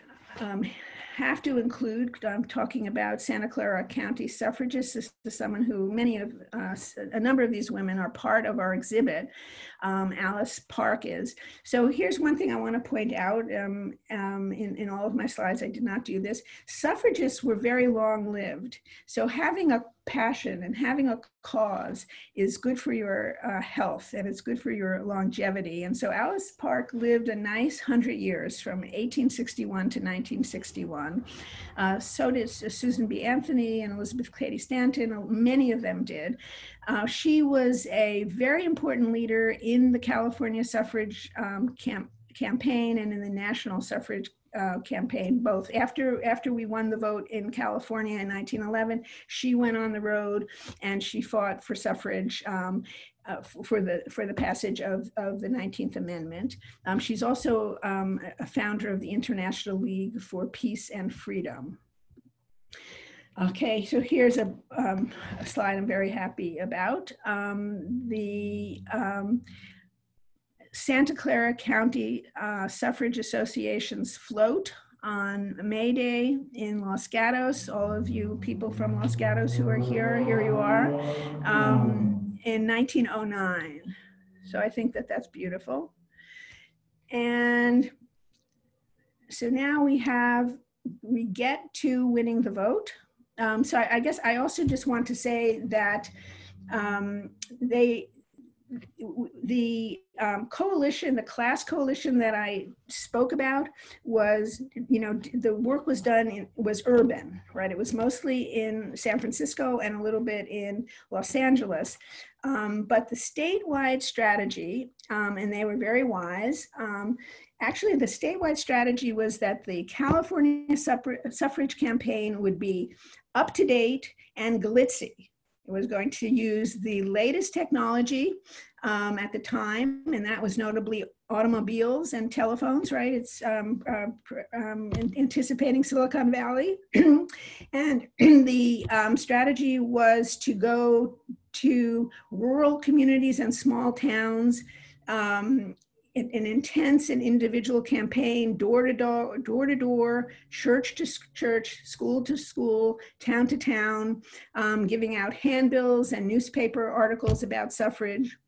have to include, I'm talking about Santa Clara County suffragists. This is someone who a number of these women are part of our exhibit. Alice Park is. So here's one thing I want to point out in all of my slides. I did not do this. Suffragists were very long-lived. So having a passion and having a cause is good for your health, and it's good for your longevity. And so Alice Park lived a nice 100 years from 1861 to 1961. So did Susan B. Anthony and Elizabeth Cady Stanton. Many of them did. She was a very important leader in the California Suffrage campaign and in the national suffrage campaign, both. After we won the vote in California in 1911, she went on the road and she fought for suffrage for the passage of the 19th Amendment. She's also a founder of the International League for Peace and Freedom. Okay, so here's a slide I'm very happy about. The Santa Clara County Suffrage Association's float on May Day in Los Gatos. All of you people from Los Gatos who are here you are, in 1909. So I think that that's beautiful. And so now we get to winning the vote. So I guess I also just want to say that the coalition, the class coalition that I spoke about was, the work was done, was urban, right? It was mostly in San Francisco and a little bit in Los Angeles. But the statewide strategy, and they were very wise, actually the statewide strategy was that the California suffrage campaign would be up to date and glitzy. It was going to use the latest technology at the time, and that was notably automobiles and telephones, right? It's anticipating Silicon Valley. And the strategy was to go to rural communities and small towns, an intense and individual campaign, door to door, church to church, school to school, town to town, giving out handbills and newspaper articles about suffrage.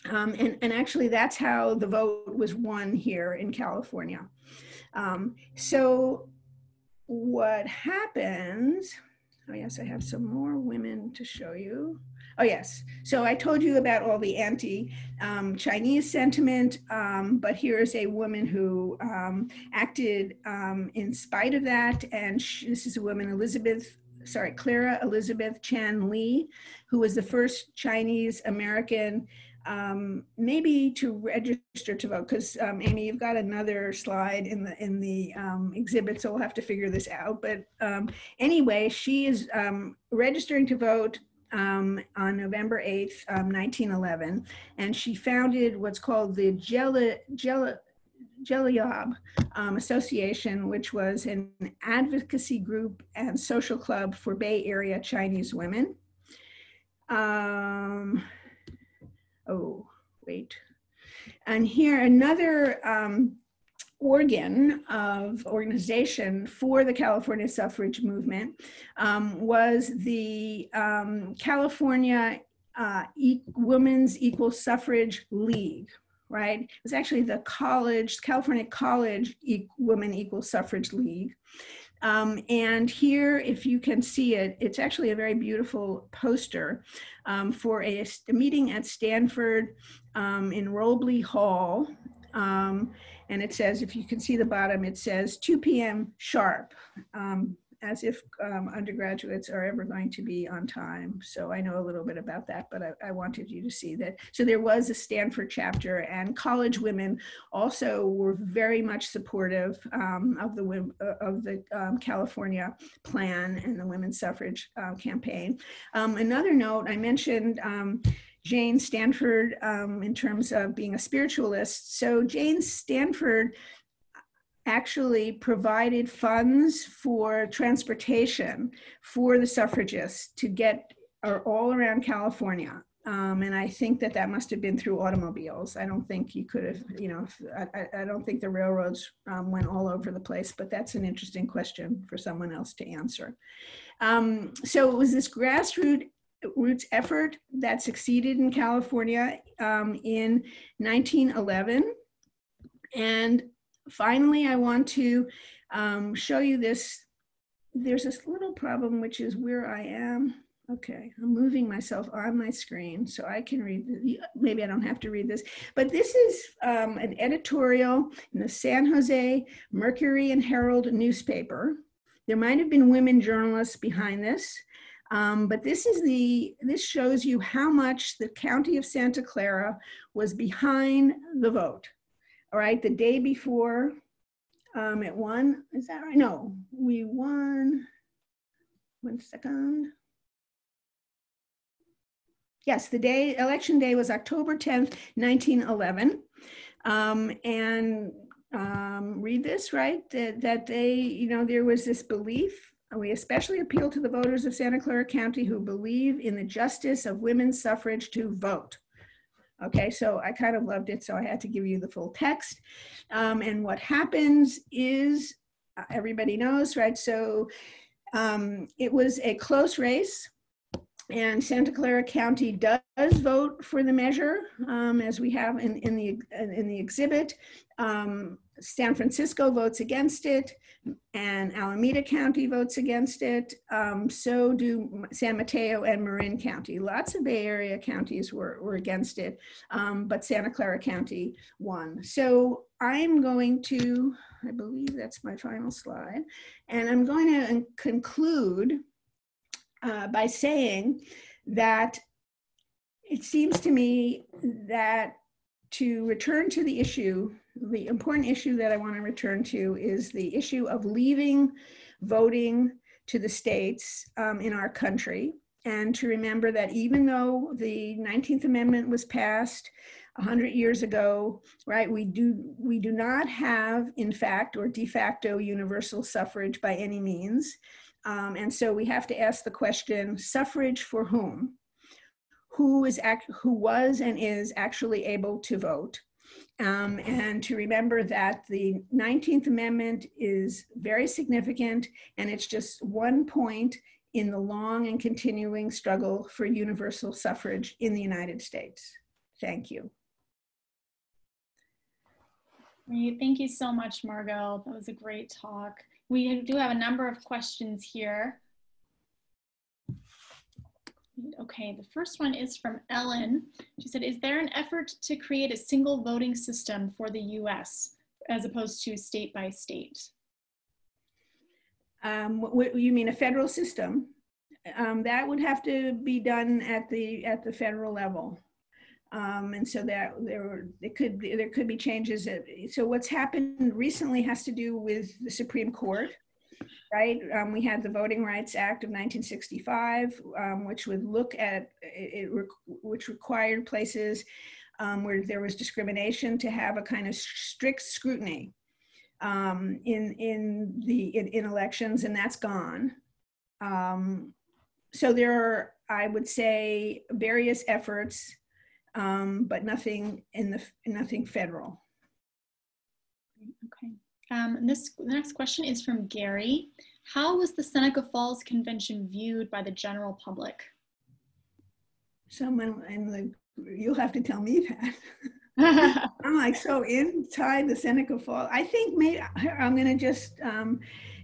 And actually that's how the vote was won here in California. So what happens, oh yes, I have some more women to show you. Oh yes, so I told you about all the anti-Chinese sentiment, but here's a woman who acted in spite of that, and this is a woman, Clara Elizabeth Chan Lee, who was the first Chinese American maybe to register to vote, because Amy, you've got another slide in the exhibit, so we'll have to figure this out. But anyway, she is registering to vote on November 8th, 1911, and she founded what's called the Jeliab Association, which was an advocacy group and social club for Bay Area Chinese women. Oh, wait. And here another organization for the California suffrage movement was the California Women's Equal Suffrage League, right? It was actually the California College Women Equal Suffrage League. And here, if you can see it, it's actually a very beautiful poster for a meeting at Stanford in Robley Hall. And it says, if you can see the bottom, it says 2 p.m. sharp, as if undergraduates are ever going to be on time. So I know a little bit about that, but I wanted you to see that. So there was a Stanford chapter, and college women also were very much supportive of the California plan and the women's suffrage campaign. Another note, I mentioned Jane Stanford in terms of being a spiritualist. So Jane Stanford actually provided funds for transportation for the suffragists to get all around California. And I think that must have been through automobiles. I don't think you could have, I don't think the railroads went all over the place, but that's an interesting question for someone else to answer. So it was this grassroots effort that succeeded in California in 1911. And finally, I want to show you this. There's this little problem, which is where I am. Okay, I'm moving myself on my screen so I can read. Maybe I don't have to read this, but this is an editorial in the San Jose Mercury and Herald newspaper. There might have been women journalists behind this, but this shows you how much the county of Santa Clara was behind the vote. All right, the day before it won, is that right? No, we won, 1 second. Yes, election day was October 10th, 1911. Read this, right? That they, there was this belief, we especially appeal to the voters of Santa Clara County who believe in the justice of women's suffrage to vote. Okay, so I kind of loved it, so I had to give you the full text. And what happens is, everybody knows, right? So it was a close race, and Santa Clara County does vote for the measure, as we have in the exhibit. San Francisco votes against it, and Alameda County votes against it. So do San Mateo and Marin County. Lots of Bay Area counties were against it, but Santa Clara County won. So I'm going to, I believe that's my final slide, and I'm going to conclude by saying that it seems to me that to return to the issue, the important issue that I want to return to is the issue of leaving voting to the states in our country, and to remember that even though the 19th Amendment was passed 100 years ago, right, we do not have, in fact, or de facto universal suffrage by any means. And so we have to ask the question, suffrage for whom? Who was and is actually able to vote? And to remember that the 19th Amendment is very significant, and it's just one point in the long and continuing struggle for universal suffrage in the United States. Thank you. Great. Thank you so much, Margo. That was a great talk. We do have a number of questions here. Okay, the first one is from Ellen. She said, is there an effort to create a single voting system for the US as opposed to state by state? What you mean, a federal system? That would have to be done at the federal level. And so that there could be changes. So what's happened recently has to do with the Supreme Court, right? We had the Voting Rights Act of 1965, which would look at it, which required places where there was discrimination to have a kind of strict scrutiny in elections, and that's gone. So there are, I would say, various efforts, but nothing nothing federal. Okay. The next question is from Gary. How was the Seneca Falls Convention viewed by the general public? You'll have to tell me that. I'm like so inside the Seneca Falls. I think maybe I'm going to just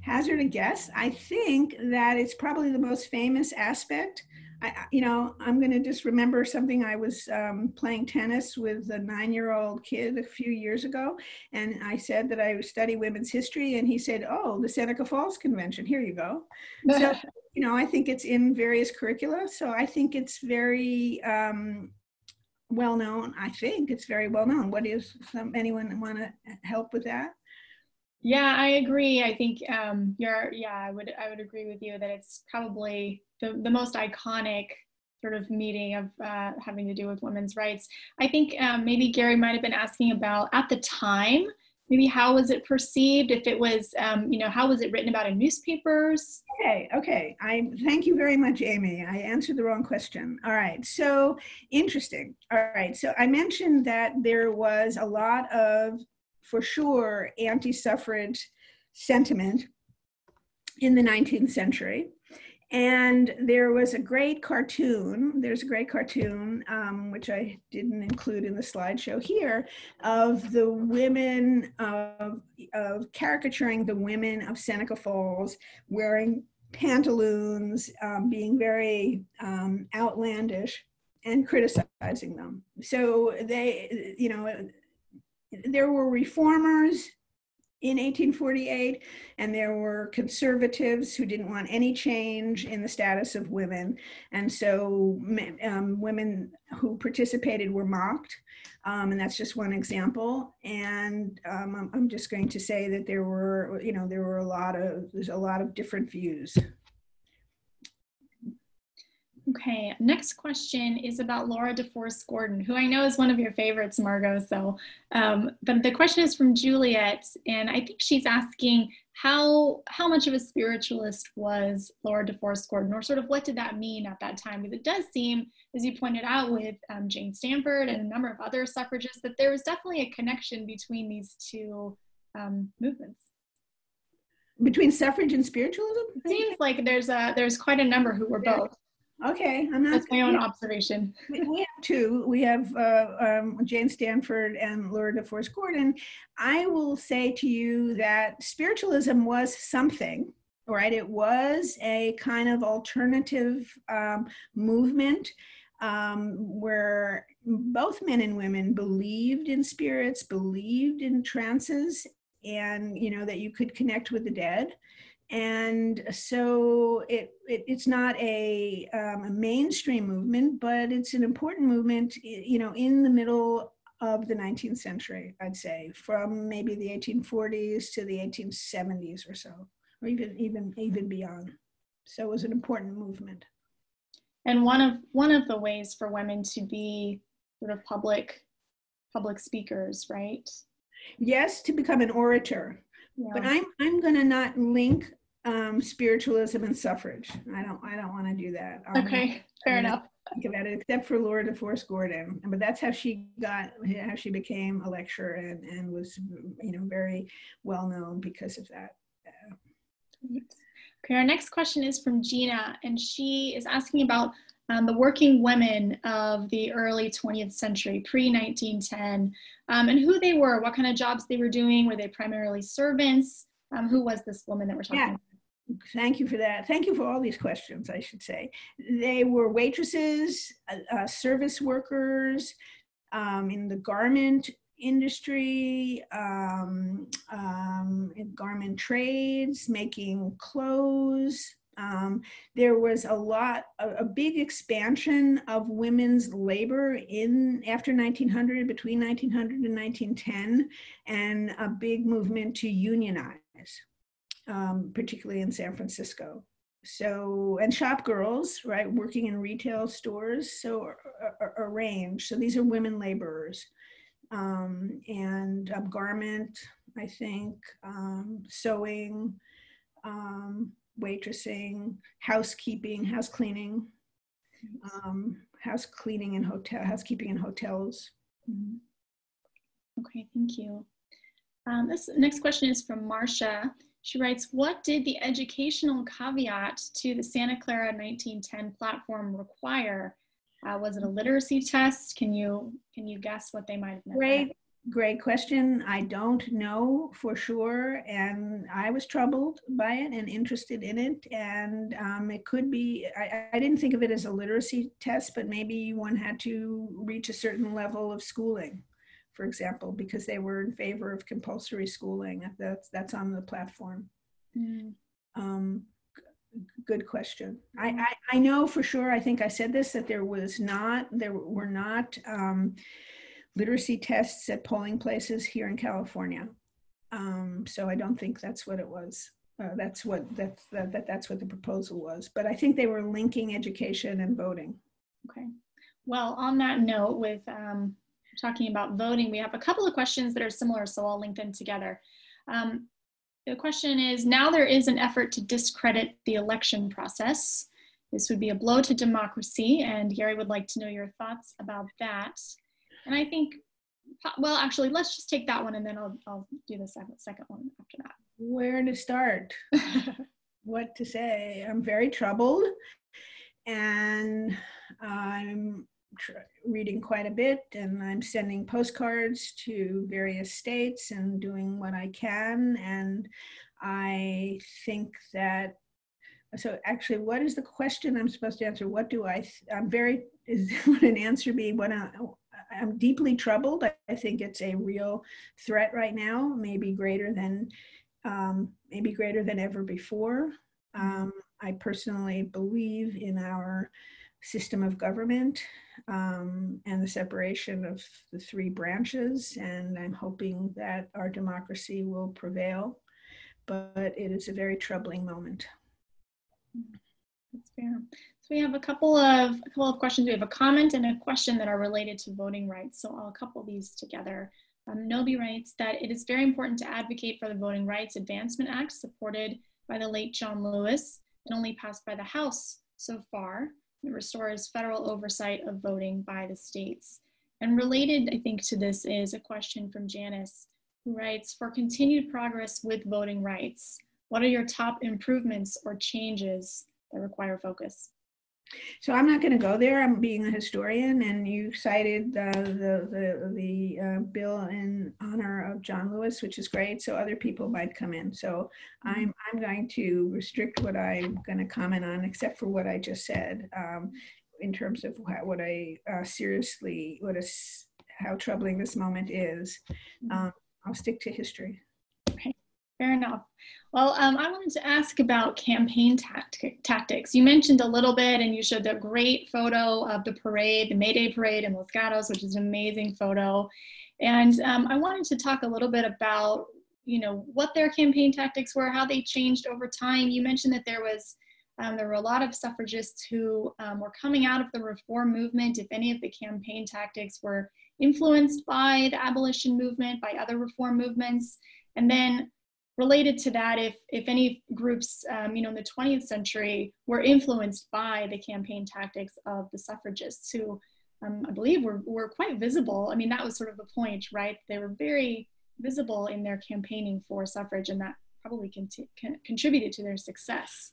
hazard a guess. I think that it's probably the most famous aspect. I'm going to just remember something. I was playing tennis with a 9-year-old kid a few years ago, and I said that I study women's history, and he said, "Oh, the Seneca Falls Convention. Here you go." So, I think it's in various curricula. So I think it's very well known. I think it's very well known. Anyone want to help with that? Yeah, I agree. I think I would agree with you that it's probably the most iconic sort of meeting of having to do with women's rights. I think maybe Gary might have been asking about at the time, maybe how was it perceived? If it was, how was it written about in newspapers? Okay. I thank you very much, Amy. I answered the wrong question. All right, so interesting. All right, so I mentioned that there was a lot of, for sure, anti-suffrage sentiment in the 19th century. And there was a great cartoon, which I didn't include in the slideshow here, of the women, of caricaturing the women of Seneca Falls wearing pantaloons, being very outlandish and criticizing them. So they, there were reformers in 1848, and there were conservatives who didn't want any change in the status of women. And so women who participated were mocked. And that's just one example. And I'm just going to say that there's a lot of different views. Okay, next question is about Laura DeForest Gordon, who I know is one of your favorites, Margo. So, but the question is from Juliet, and I think she's asking how much of a spiritualist was Laura DeForest Gordon, or sort of what did that mean at that time? Because it does seem, as you pointed out with Jane Stanford and a number of other suffragists, that there was definitely a connection between these two movements. Between suffrage and spiritualism? It seems like there's quite a number who were both. Okay, That's my own observation. We have two. We have Jane Stanford and Laura DeForest Gordon. I will say to you that spiritualism was something, right? It was a kind of alternative movement where both men and women believed in spirits, believed in trances, and that you could connect with the dead. And so it's not a mainstream movement, but it's an important movement, in the middle of the 19th century, I'd say, from maybe the 1840s to the 1870s or so, or even beyond. So it was an important movement. And one of the ways for women to be sort of public speakers, right? Yes, to become an orator. Yeah. But I'm going to not link spiritualism and suffrage. I don't want to do that. Okay, fair enough. Think about it, except for Laura DeForest Gordon. But that's how she became a lecturer and was, very well known because of that. Okay, our next question is from Gina, and she is asking about the working women of the early 20th century, pre-1910, and who they were, what kind of jobs they were doing. Were they primarily servants? Who was this woman that we're talking about? Thank you for that. Thank you for all these questions, I should say. They were waitresses, service workers, in the garment industry, in garment trades, making clothes. There was a big expansion of women's labor after 1900, between 1900 and 1910, and a big movement to unionize. Particularly in San Francisco. So, and shop girls, right, working in retail stores, so a range. So these are women laborers. And garment, I think, sewing, waitressing, housekeeping and housekeeping in hotels. Mm-hmm. Okay, thank you. This next question is from Marcia. She writes, what did the educational caveat to the Santa Clara 1910 platform require? Was it a literacy test? Can you guess what they might have meant? Great question. I don't know for sure, and I was troubled by it and interested in it. And it could be, I didn't think of it as a literacy test, but maybe one had to reach a certain level of schooling, for example, because they were in favor of compulsory schooling. That's on the platform. Mm. Good question. I know for sure, I think I said this, that there were not literacy tests at polling places here in California. So I don't think that's what it was. That's what the proposal was. But I think they were linking education and voting. Okay. Well, on that note, with talking about voting, we have a couple of questions that are similar, so I'll link them together. The question is, now there is an effort to discredit the election process. This would be a blow to democracy, and Gary would like to know your thoughts about that. And I think, well, actually, let's just take that one, and then I'll do the second one after that. Where to start? What to say? I'm very troubled, and I'm reading quite a bit, and I'm sending postcards to various states and doing what I can. And I think that, so actually, what is the question I'm supposed to answer? What do would an answer be? I'm deeply troubled. I think it's a real threat right now, maybe greater than ever before. I personally believe in our system of government and the separation of the three branches, and I'm hoping that our democracy will prevail, but it is a very troubling moment. That's fair. So we have a couple of questions. We have a comment and a question that are related to voting rights, so I'll couple these together. Nobi writes that it is very important to advocate for the Voting Rights Advancement Act supported by the late John Lewis and only passed by the House so far. It restores federal oversight of voting by the states. And related, I think, to this is a question from Janice, who writes, for continued progress with voting rights, what are your top improvements or changes that require focus? So I'm not going to go there. I'm being a historian, and you cited the bill in honor of John Lewis, which is great. So other people might come in. So I'm going to restrict what I'm going to comment on, except for what I just said, in terms of how troubling this moment is. I'll stick to history. Okay, fair enough. Well, I wanted to ask about campaign tactics. You mentioned a little bit, and you showed the great photo of the parade, the May Day parade in Los Gatos, which is an amazing photo. And I wanted to talk a little bit about, what their campaign tactics were, how they changed over time. You mentioned that there were a lot of suffragists who were coming out of the reform movement. If any of the campaign tactics were influenced by the abolition movement, by other reform movements, and then related to that, if any groups, in the 20th century were influenced by the campaign tactics of the suffragists, who I believe were quite visible. I mean, that was sort of the point, right? They were very visible in their campaigning for suffrage, and that probably contributed to their success.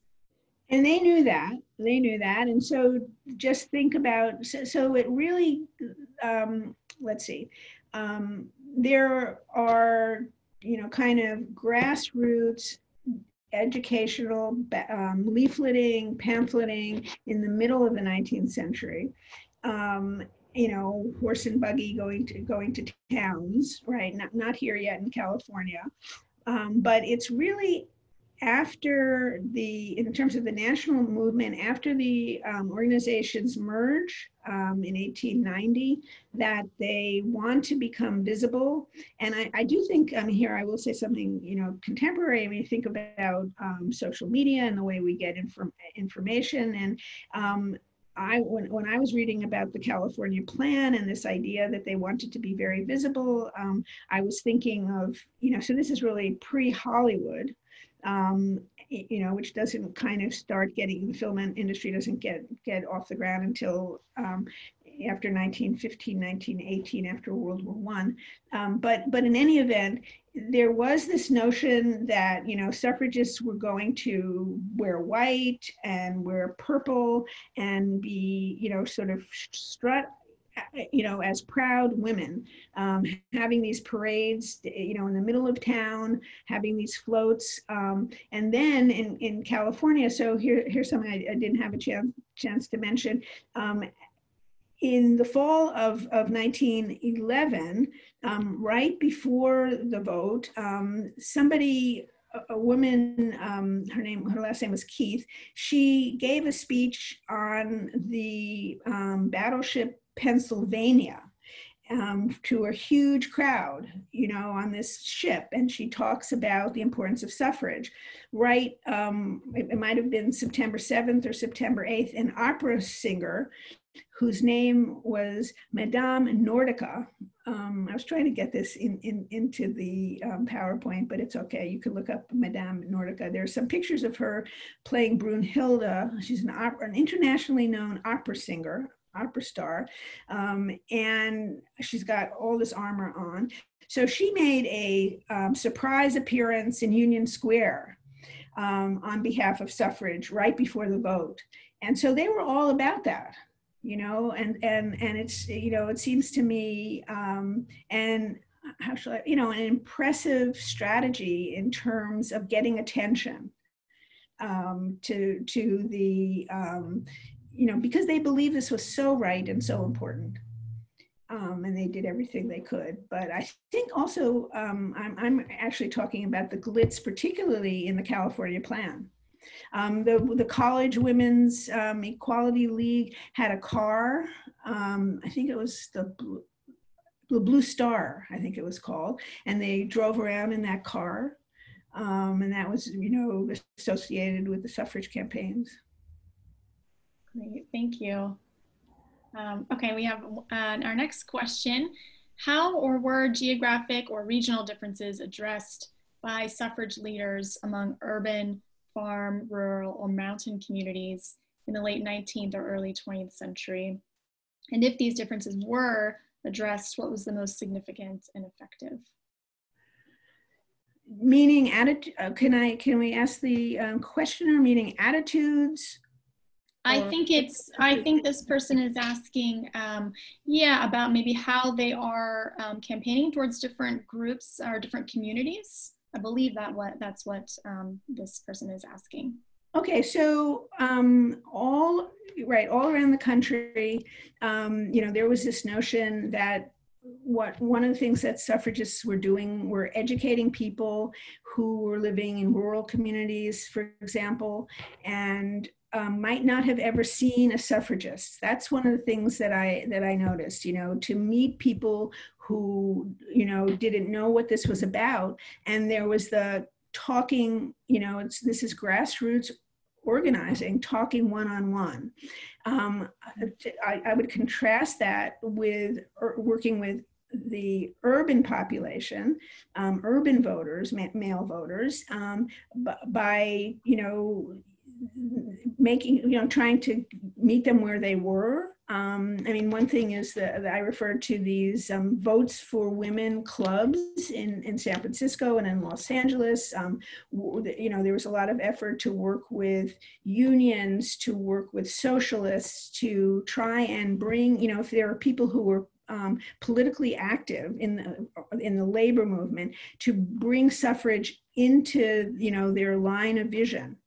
And they knew that. And so just think about, so it really, let's see, there are, kind of grassroots educational leafleting, pamphleting in the middle of the 19th century. Horse and buggy going to towns, right? Not here yet in California, but it's really after in terms of the national movement, after the organizations merge in 1890, that they want to become visible. And I do think here I will say something, contemporary. When you think about social media and the way we get information, and when I was reading about the California plan and this idea that they wanted to be very visible, I was thinking of, so this is really pre-Hollywood. Which doesn't kind of start getting, the film industry doesn't get off the ground until after 1915, 1918, after World War I. But in any event, there was this notion that, suffragists were going to wear white and wear purple and be, sort of strut as proud women, having these parades, in the middle of town, having these floats. And then in California, so here's something I didn't have a chance to mention. In the fall of 1911, right before the vote, a woman, her last name was Keith, she gave a speech on the battleship Pennsylvania to a huge crowd, on this ship. And she talks about the importance of suffrage. Right, it might have been September 7th or September 8th, an opera singer whose name was Madame Nordica. I was trying to get this into the PowerPoint, but it's okay. You can look up Madame Nordica. There's some pictures of her playing Brunhilde. She's an internationally known opera singer, opera star, and she's got all this armor on. So she made a surprise appearance in Union Square on behalf of suffrage right before the vote. And so they were all about that. And it's, it seems to me, and how shall I, an impressive strategy in terms of getting attention to the, because they believe this was so right and so important. And they did everything they could. But I think also, I'm actually talking about the glitz, particularly in the California plan. The College Women's Equality League had a car. I think it was the Blue Star, I think it was called. And they drove around in that car. And that was, associated with the suffrage campaigns. Great, thank you. Okay, we have our next question. How or were geographic or regional differences addressed by suffrage leaders among urban, farm, rural, or mountain communities in the late 19th or early 20th century? And if these differences were addressed, what was the most significant and effective? Meaning, can we ask the questioner, meaning attitudes? I think this person is asking, about maybe how they are campaigning towards different groups or different communities. I believe that's what this person is asking. Okay, so all around the country, there was this notion that one of the things that suffragists were doing were educating people who were living in rural communities, for example, and might not have ever seen a suffragist. That's one of the things that I noticed, to meet people who, didn't know what this was about. And there was the talking, this is grassroots organizing, talking one-on-one. I would contrast that with working with the urban population, urban voters, male voters, by, trying to meet them where they were. One thing is that I referred to these votes for women clubs in San Francisco and in Los Angeles. There was a lot of effort to work with unions, to work with socialists, to try and bring, if there are people who were politically active in the labor movement, to bring suffrage into, their line of vision.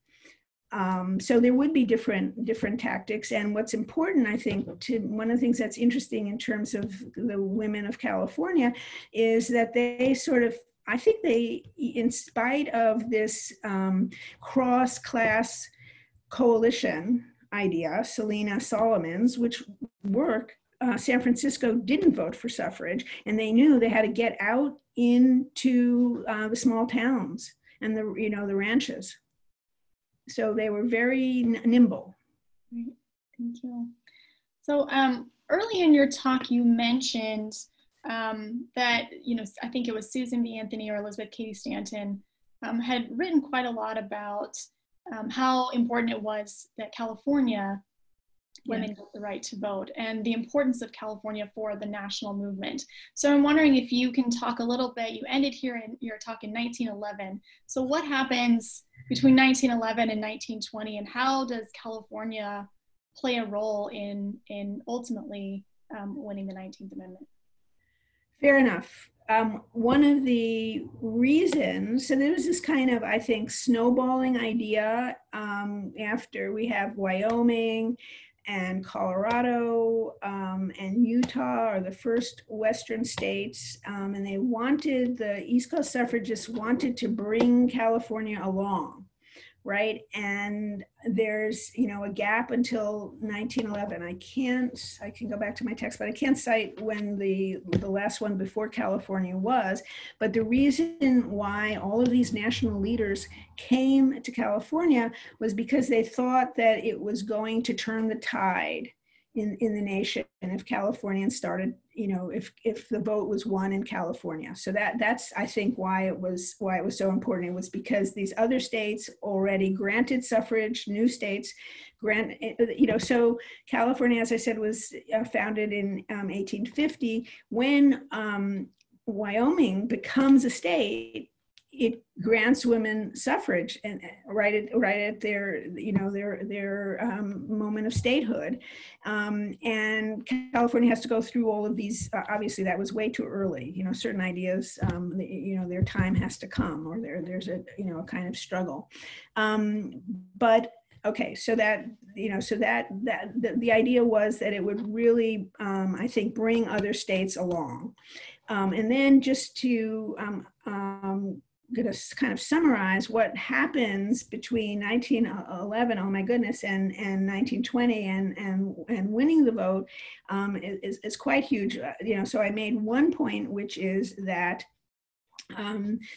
So there would be different tactics. And what's important, I think, one of the things that's interesting in terms of the women of California is that they in spite of this cross-class coalition idea, Selena Solomon's, which worked, San Francisco didn't vote for suffrage, and they knew they had to get out into the small towns and the ranches. So they were very nimble. Great. Thank you. So early in your talk, you mentioned that, I think it was Susan B. Anthony or Elizabeth Cady Stanton had written quite a lot about how important it was that California women got the right to vote and the importance of California for the national movement. So I'm wondering if you can talk a little bit, you ended here in your talk in 1911. So what happens between 1911 and 1920, and how does California play a role in ultimately winning the 19th Amendment? Fair enough. One of the reasons, so there was this kind of, I think, snowballing idea after we have Wyoming and Colorado and Utah are the first Western states, and the East Coast suffragists wanted to bring California along, right? And there's, a gap until 1911. I can go back to my text, but I can't cite when the last one before California was. But the reason why all of these national leaders came to California was because they thought that it was going to turn the tide in the nation, and if Californians started, if the vote was won in California. So that's I think why it was so important. It was because these other states already granted suffrage, new states so California, as I said, was founded in 1850. When Wyoming becomes a state, it grants women suffrage and right at their moment of statehood, and California has to go through all of these. Obviously, that was way too early. Certain ideas, their time has to come, or there's a kind of struggle. But okay, so that the idea was that it would really, I think, bring other states along, and then just to going to kind of summarize what happens between 1911, oh my goodness, and 1920 and winning the vote is quite huge. So I made one point, which is that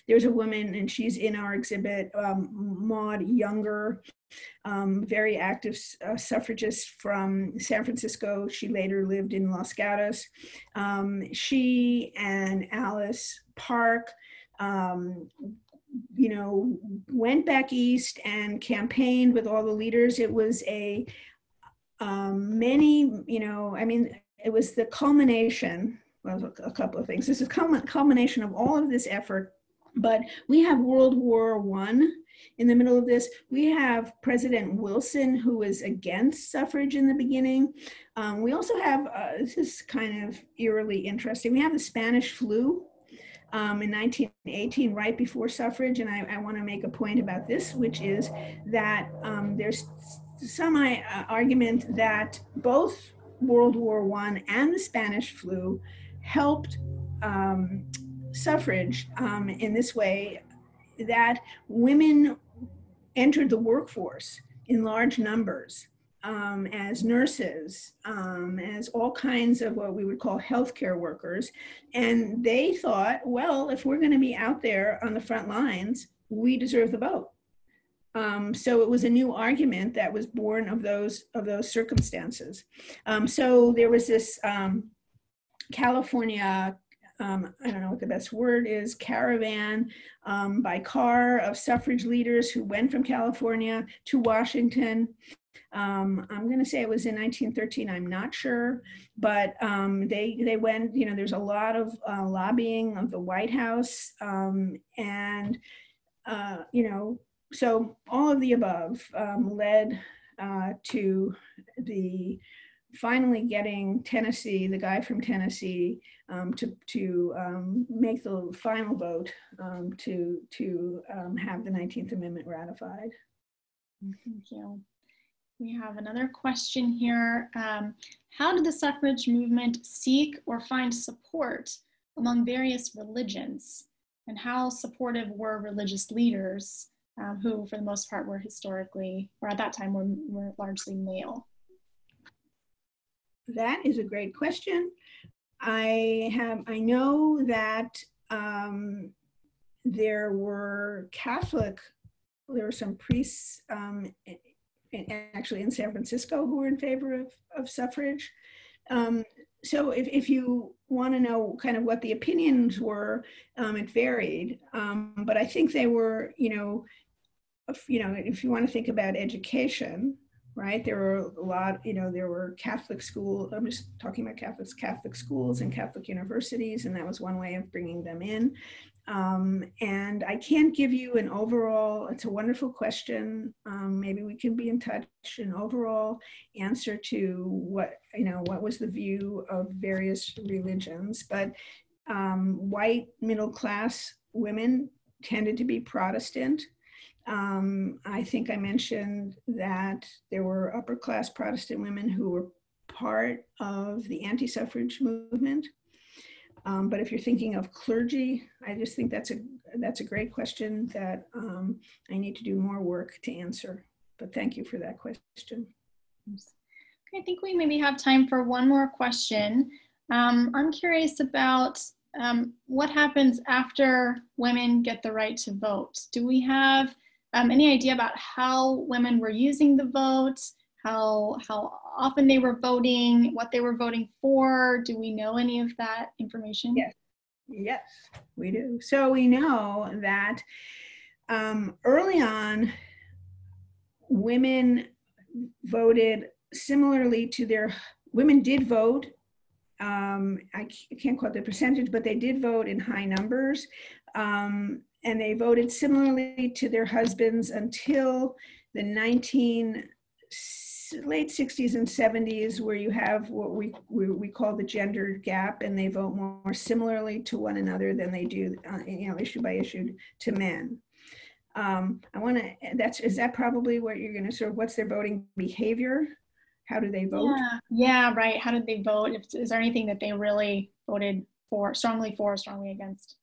there's a woman, and she's in our exhibit, Maud Younger, very active suffragist from San Francisco. She later lived in Los Gatos. She and Alice Park went back east and campaigned with all the leaders. It was it was the culmination, well, a couple of things. This is culmination of all of this effort, but we have World War I in the middle of this. We have President Wilson, who was against suffrage in the beginning. We also have, this is kind of eerily interesting, we have the Spanish flu in 1918, right before suffrage. And I want to make a point about this, which is that there's some argument that both World War I and the Spanish flu helped suffrage in this way, that women entered the workforce in large numbers as nurses, as all kinds of what we would call healthcare workers. And they thought, well, if we're going to be out there on the front lines, we deserve the vote. So it was a new argument that was born of those circumstances. So there was this California, I don't know what the best word is, caravan by car of suffrage leaders who went from California to Washington. I'm going to say it was in 1913. I'm not sure, but they went. There's a lot of lobbying of the White House, and so all of the above led to the finally getting Tennessee, the guy from Tennessee, to make the final vote to have the 19th Amendment ratified. Thank you. We have another question here. How did the suffrage movement seek or find support among various religions? And how supportive were religious leaders who, for the most part, were historically, or at that time, were largely male? That is a great question. I know that there were some priests actually in San Francisco who were in favor of suffrage. So if you want to know kind of what the opinions were, it varied. But I think they were, if you want to think about education, right? There were a lot, there were Catholic schools. I'm just talking about Catholic schools and Catholic universities, and that was one way of bringing them in. And I can't give you an overall, it's a wonderful question. Maybe we can be in touch, an overall answer to what was the view of various religions, but white middle class women tended to be Protestant. I think I mentioned that there were upper class Protestant women who were part of the anti-suffrage movement. But if you're thinking of clergy, I just think that's a great question that I need to do more work to answer. But thank you for that question. Okay, I think we maybe have time for one more question. I'm curious about what happens after women get the right to vote. Do we have any idea about how women were using the vote, how often they were voting, what they were voting for? Do we know any of that information? Yes, we do. So we know that early on, women voted similarly to women did vote. I can't quote the percentage, but they did vote in high numbers. And they voted similarly to their husbands until the late 60s and 70s, where you have what we call the gender gap, and they vote more similarly to one another than they do, issue by issue to men. Is that probably what you're going to sort of, what's their voting behavior? How do they vote? Yeah, right. How did they vote? Is there anything that they really voted strongly for, strongly against?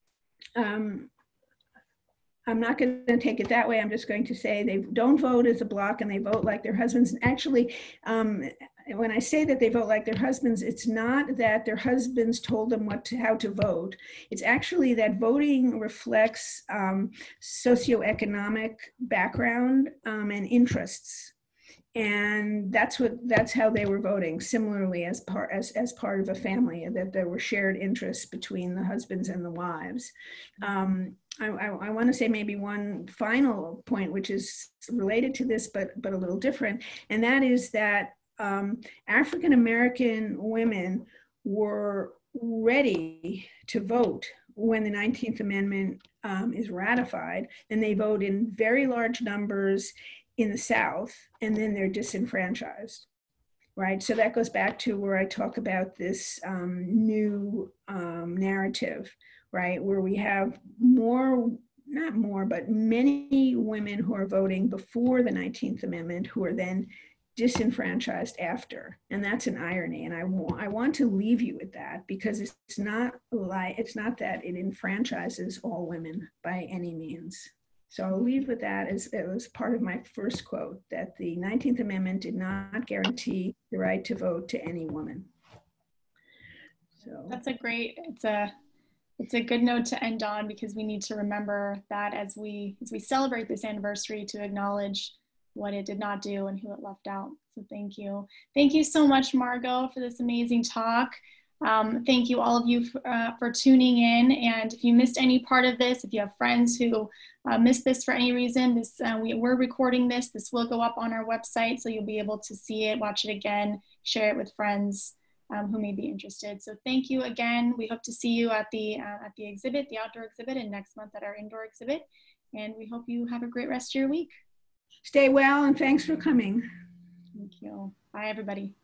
I'm not going to take it that way. I'm just going to say they don't vote as a block and they vote like their husbands. And actually, when I say that they vote like their husbands, it's not that their husbands told them how to vote. It's actually that voting reflects socioeconomic background and interests. And that's how they were voting, similarly as part of a family, that there were shared interests between the husbands and the wives. I want to say maybe one final point, which is related to this, but a little different, and that is that African American women were ready to vote when the 19th Amendment is ratified, and they vote in very large numbers in the South, and then they're disenfranchised, right? So that goes back to where I talk about this new narrative, right? Where we have not more, but many women who are voting before the 19th Amendment who are then disenfranchised after. And that's an irony. And I want to leave you with that, because it's not that it enfranchises all women by any means. So I'll leave with that as it was part of my first quote, that the 19th Amendment did not guarantee the right to vote to any woman. So that's it's a good note to end on, because we need to remember that as we celebrate this anniversary, to acknowledge what it did not do and who it left out. So thank you. Thank you so much, Margo, for this amazing talk. Thank you all of you for tuning in. And if you missed any part of this, if you have friends who missed this for any reason, we're recording this. This will go up on our website, so you'll be able to see it, watch it again, share it with friends who may be interested. So thank you again. We hope to see you at the exhibit, the outdoor exhibit, and next month at our indoor exhibit. And we hope you have a great rest of your week. Stay well, and thanks for coming. Thank you. Bye, everybody.